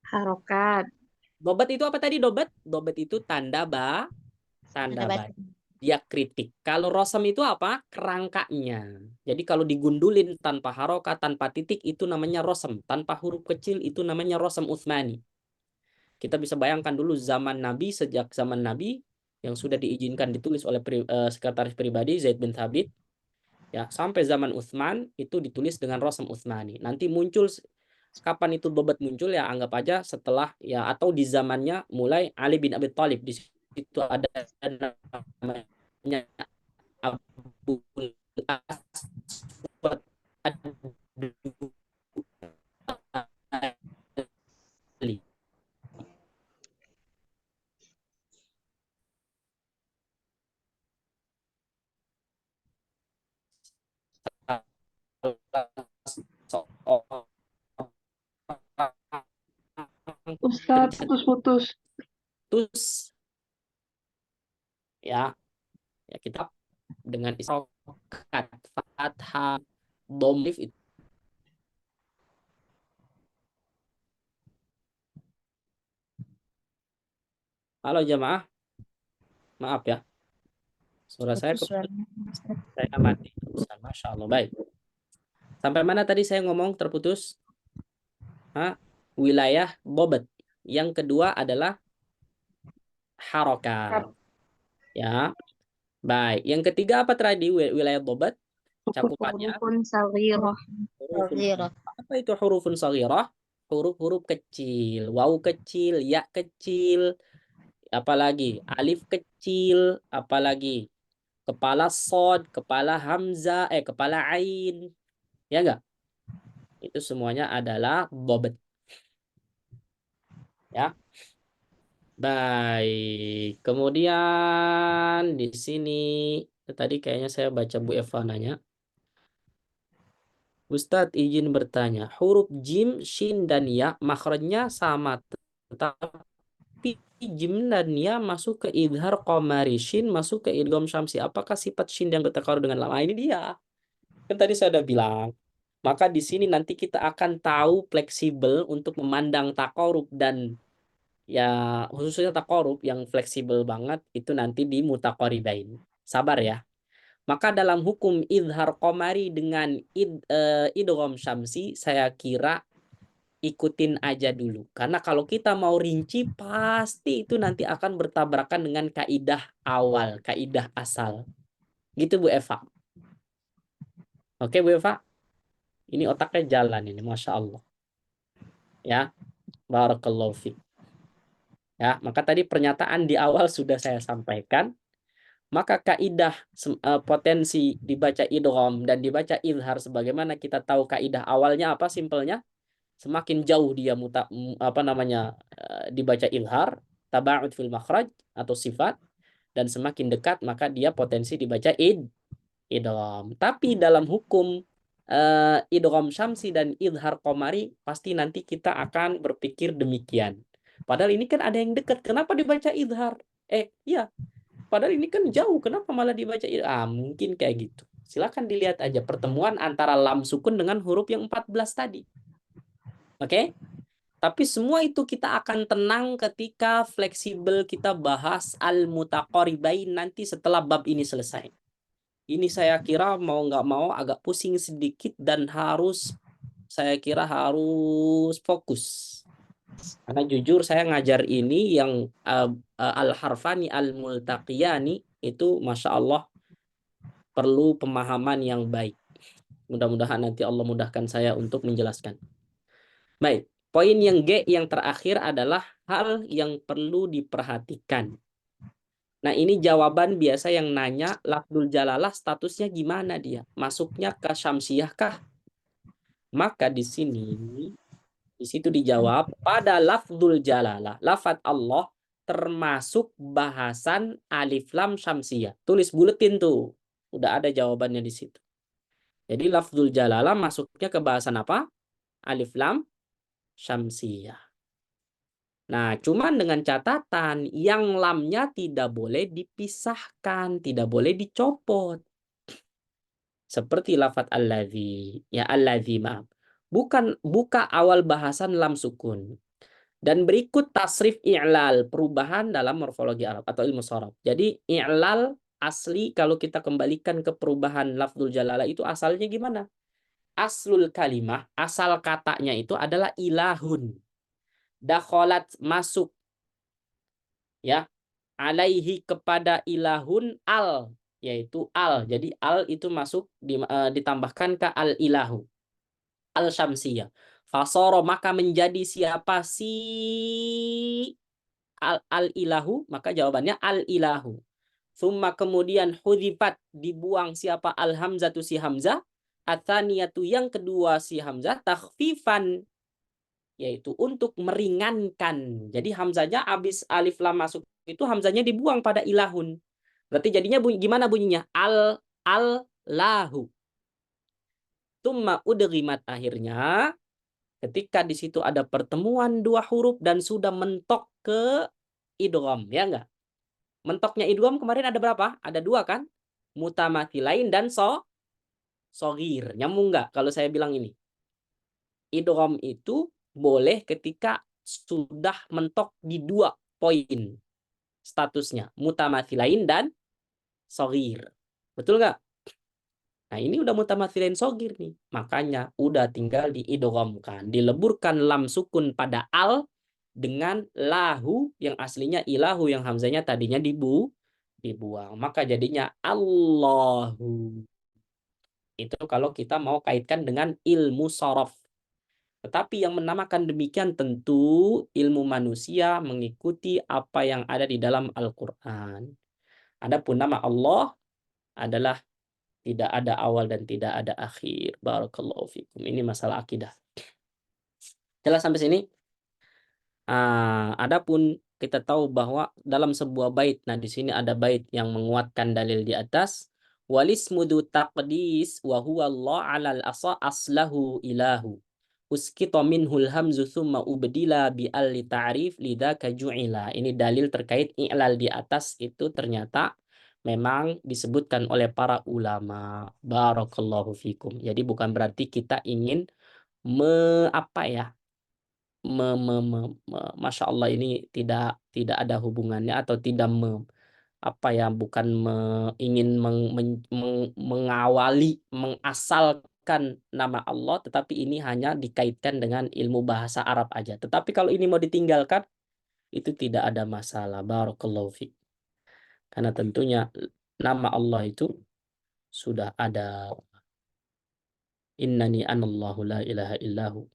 Harokat. Dobat itu apa tadi dobat? Dobat itu tanda Tanda baca. diakritik. Kalau rosam itu apa? Kerangkanya. Jadi kalau digundulin tanpa harokat, tanpa titik itu namanya rosam. Tanpa huruf kecil itu namanya rosam Utsmani. Kita bisa bayangkan dulu zaman Nabi, sejak zaman Nabi yang sudah diizinkan ditulis oleh sekretaris pribadi Zaid bin Thabit, ya sampai zaman Utsman itu ditulis dengan rosam Utsmani. Nanti muncul kapan itu dobat muncul ya anggap aja setelah ya atau di zamannya mulai Ali bin Abi Thalib. Di situ ada namanya Abu Aswad Ali. Ustadz, putus-putus. Terus ya kita dengan isokat fathah domif itu halo jamaah, maaf ya suara saya saya mati. Masya Allah, baik. Sampai mana tadi saya ngomong terputus? Wilayah dobat. Yang kedua adalah harokat. Ya, baik. Yang ketiga apa tadi wilayah dobat? Cakupannya. Hurufun saghirah. Apa itu hurufun saghirah? Huruf-huruf kecil, waw kecil, ya kecil, apalagi alif kecil, apalagi kepala sod, kepala hamzah, kepala ain, ya enggak? Itu semuanya adalah dobat. Ya. Baik. Kemudian di sini tadi kayaknya saya baca Bu Eva nanya. Ustadz izin bertanya, huruf jim, shin, dan ya makhrajnya sama, tetapi jim dan ya masuk ke idhar qamari, shin masuk ke idgham syamsi. Apakah sifat shin yang bertakarur dengan lam? Ini dia. Kan tadi saya udah bilang. Maka di sini nanti kita akan tahu fleksibel untuk memandang takarub dan ya khususnya takarub yang fleksibel banget itu nanti di mutaqaribain. Sabar ya. Maka dalam hukum idhar qamari dengan idgham syamsi saya kira ikutin aja dulu. Karena kalau kita mau rinci pasti itu nanti akan bertabrakan dengan kaidah awal, kaidah asal. Gitu Bu Eva. Oke Bu Eva? Ini otaknya jalan ini, Masya Allah. Ya, barakallahu fiik. Ya, maka tadi pernyataan di awal sudah saya sampaikan. Maka kaidah potensi dibaca idgham dan dibaca izhar sebagaimana kita tahu kaidah awalnya apa simpelnya? Semakin jauh dia dibaca izhar, taba'ud fil makhraj atau sifat, dan semakin dekat maka dia potensi dibaca idgham. Tapi dalam hukum idgham syamsi dan izhar qamari pasti nanti kita akan berpikir demikian. Padahal ini kan ada yang dekat, kenapa dibaca izhar? Iya. Padahal ini kan jauh, kenapa malah dibaca? Mungkin kayak gitu. Silakan dilihat aja pertemuan antara lam sukun dengan huruf yang 14 tadi. Oke? Tapi semua itu kita akan tenang ketika fleksibel kita bahas al-mutaqaribain nanti setelah bab ini selesai. Ini saya kira mau nggak mau agak pusing sedikit dan saya kira harus fokus. Karena jujur saya ngajar ini yang al-harfani al-multaqiyani itu Masya Allah perlu pemahaman yang baik. Mudah-mudahan nanti Allah mudahkan saya untuk menjelaskan. Baik, poin yang G yang terakhir adalah hal yang perlu diperhatikan. Nah ini jawaban biasa yang nanya lafdul jalalah statusnya gimana dia? Masuknya ke syamsiyah kah? Maka di situ dijawab pada lafdul jalalah, lafaz Allah termasuk bahasan alif lam syamsiyah. Tulis buletin tuh. Udah ada jawabannya di situ. Jadi lafdul jalalah masuknya ke bahasan apa? Alif lam syamsiyah. Nah, cuman dengan catatan yang lamnya tidak boleh dipisahkan, tidak boleh dicopot. Seperti lafadz alladzi, ya alladzi maaf. Buka awal bahasan lam sukun. Dan berikut tasrif i'lal, perubahan dalam morfologi Arab atau ilmu sorof. Jadi i'lal asli kalau kita kembalikan ke perubahan lafzul jalalah itu asalnya gimana? Aslul kalimah, asal katanya itu adalah ilahun. Dakholat masuk, ya, alaihi kepada ilahun al, yaitu al. Jadi al itu masuk ditambahkan ke al ilahu, al syamsiyah. Fasoro maka menjadi siapa si al ilahu, maka jawabannya al ilahu. Summa kemudian hudifat, dibuang siapa al hamzatu si hamzah, atsaniyatu yang kedua si hamzah, takhfifan, yaitu untuk meringankan. Jadi hamzanya habis alif lam masuk itu hamzanya dibuang pada ilahun. Berarti jadinya gimana bunyinya? Al lahu. Tumma udghimat, akhirnya ketika di situ ada pertemuan dua huruf dan sudah mentok ke idgham, ya enggak? Mentoknya idgham kemarin ada berapa? Ada dua kan? Mutamathilain dan sogir. Nyambung enggak kalau saya bilang ini? Idgham itu boleh ketika sudah mentok di 2 poin statusnya, mutamathilain dan sogir. Betul nggak? Nah, ini udah mutamathilain sogir nih. Makanya udah tinggal diidghamkan, dileburkan lam sukun pada al dengan lahu yang aslinya ilahu yang hamzanya tadinya dibuang. Maka jadinya Allahu. Itu kalau kita mau kaitkan dengan ilmu sorof. Tetapi yang menamakan demikian tentu ilmu manusia mengikuti apa yang ada di dalam Al-Quran. Adapun nama Allah adalah tidak ada awal dan tidak ada akhir. Barakallahu fikum. Ini masalah akidah. Jelas sampai sini? Adapun kita tahu bahwa dalam sebuah bait, nah di sini ada bait yang menguatkan dalil di atas. Walismudu taqdis wa huwa Allah 'alal asa aslahu ilahu. Uskito minhul hamzu thumma ubdila bi al ta'rif lidzaka ju'ila. Ini dalil terkait i'lal di atas itu ternyata memang disebutkan oleh para ulama. Barakallahu fikum. Jadi bukan berarti kita ingin Masya Allah ini tidak ada hubungannya atau tidak bukan ingin mengawali, mengasalkan nama Allah, tetapi ini hanya dikaitkan dengan ilmu bahasa Arab aja. Tetapi kalau ini mau ditinggalkan, itu tidak ada masalah. Barakallahu fiik. Karena tentunya nama Allah itu sudah ada. Innani anallahu la ilaha illahu.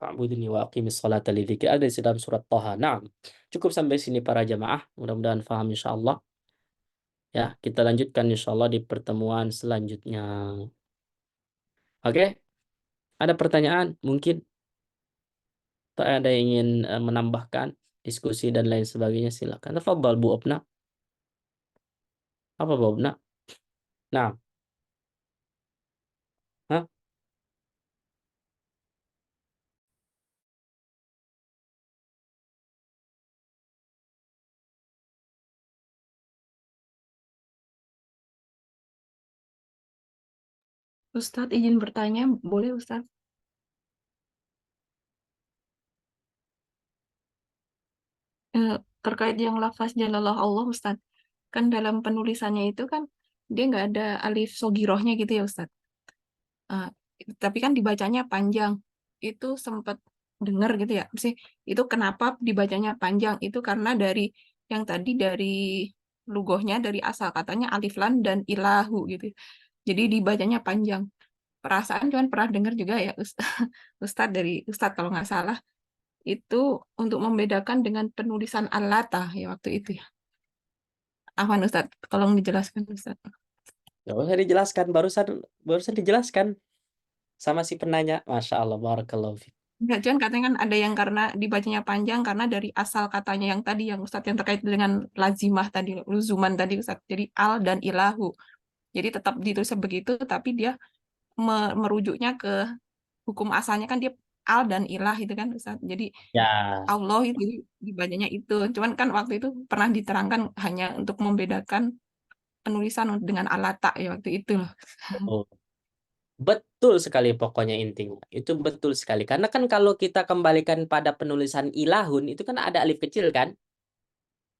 Fa'budni wa aqimis salata li dzikri. Ada di dalam surat Thaha. Nah, cukup sampai sini para jamaah. Mudah-mudahan paham insyaallah. Ya, kita lanjutkan insyaallah di pertemuan selanjutnya. Oke? Ada pertanyaan mungkin? Atau ada yang ingin menambahkan diskusi dan lain sebagainya, silakan. Tafadhal Bu Opna. Apa Bu Opna? Nah. Hah? Ustadz izin bertanya, boleh Ustadz? Terkait yang lafaz jalalah Allah Ustadz, kan dalam penulisannya itu kan dia nggak ada alif sogirohnya gitu ya Ustadz. Tapi kan dibacanya panjang. Itu sempat dengar gitu ya sih, itu kenapa dibacanya panjang itu karena dari yang tadi dari lugohnya, dari asal katanya alif lam dan ilahu gitu, jadi dibacanya panjang. Perasaan cuman pernah dengar juga ya Ustadz dari Ustadz kalau nggak salah, itu untuk membedakan dengan penulisan al-lata ya waktu itu ya. Afwan Ustadz, tolong dijelaskan Ustadz. Nggak usah dijelaskan, barusan dijelaskan sama si penanya. Masya Allah, barakallahu fiik. Enggak, cuman katanya kan ada yang karena dibacanya panjang karena dari asal katanya yang tadi yang Ustadz yang terkait dengan lazimah tadi, luzuman tadi Ustadz. Jadi al dan ilahu. Jadi tetap ditulis begitu tapi dia merujuknya ke hukum asalnya kan dia al dan ilah itu kan Ustaz. Jadi Ya, Allah itu dibacanya itu. Cuman kan waktu itu pernah diterangkan hanya untuk membedakan penulisan dengan alata ya waktu itu loh. oh, betul sekali pokoknya intinya. Itu betul sekali. Karena kan kalau kita kembalikan pada penulisan ilahun, itu kan ada alif kecil kan?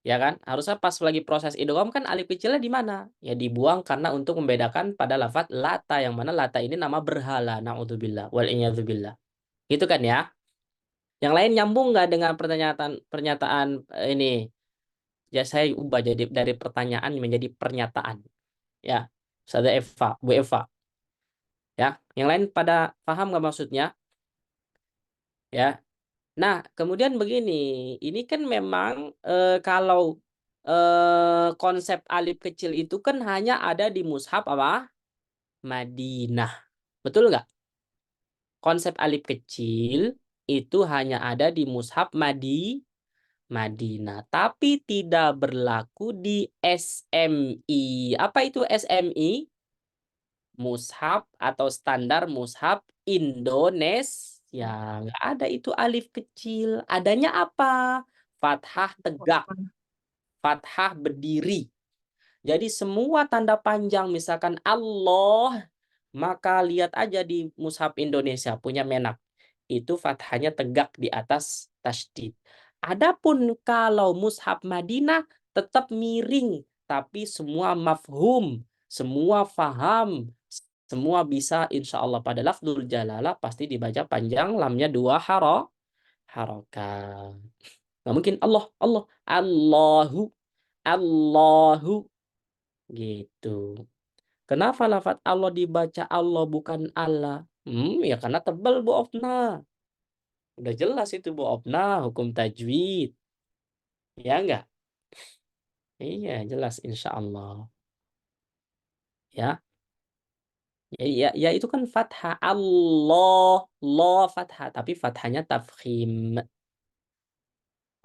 Ya kan? Harusnya pas lagi proses idgham kan alif kecilnya di mana? Ya dibuang karena untuk membedakan pada lafaz lata, yang mana lata ini nama berhala. Naudzubillah wal iyadzubillah. Gitu kan ya? Yang lain nyambung nggak dengan pernyataan ini? Ya saya ubah jadi dari pertanyaan menjadi pernyataan. Ya, Ustazah Eva, Bu Eva. Ya, yang lain pada paham nggak maksudnya? Ya. Nah, kemudian begini, ini kan memang kalau konsep alif kecil itu kan hanya ada di mushaf apa? Madinah. Betul nggak? Konsep alif kecil itu hanya ada di mushaf Madinah, tapi tidak berlaku di SMI. Apa itu SMI? Mushaf atau standar mushaf Indonesia. Nggak ada itu alif kecil. Adanya apa? Fathah tegak, fathah berdiri. Jadi semua tanda panjang misalkan Allah, maka lihat aja di mushaf Indonesia punya Menak. Itu fathahnya tegak di atas tasydid. Adapun kalau mushaf Madinah tetap miring, tapi semua mafhum, semua faham, semua bisa insya Allah pada lafzul jalalah pasti dibaca panjang, lamnya 2 harokat. Nggak mungkin Allah, Allahu, Allahu gitu. Kenapa lafaz Allah dibaca Allah bukan Allah? Ya karena tebal Bu Ofna. Udah jelas itu Bu Ofna, hukum tajwid. Ya enggak? Iya, jelas insya Allah. Ya. Ya itu kan fathah Allah, fathah, tapi fathahnya tafkhim.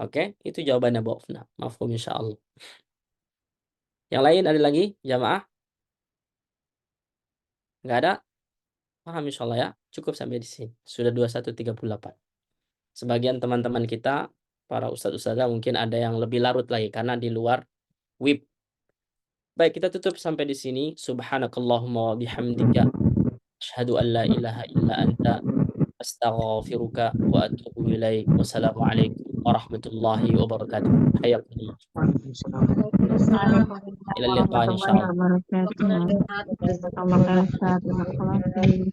Oke, itu jawabannya Bu Ofna. Mafhum insya Allah. Yang lain ada lagi jamaah? Enggak ada? Paham insya Allah ya. Cukup sampai di sini. Sudah 21.38. Sebagian teman-teman kita, para ustadz-ustadzah mungkin ada yang lebih larut lagi karena di luar WIB. Baik, kita tutup sampai di sini. Subhanakallahumma wa bihamdika asyhadu an la ilaha illa anta astaghfiruka wa atubu ilaik. Wassalamualaikum warahmatullahi wabarakatuh. Hayakumullah. Ila liqa insyaallah. Wabarakatuh. Terima kasih.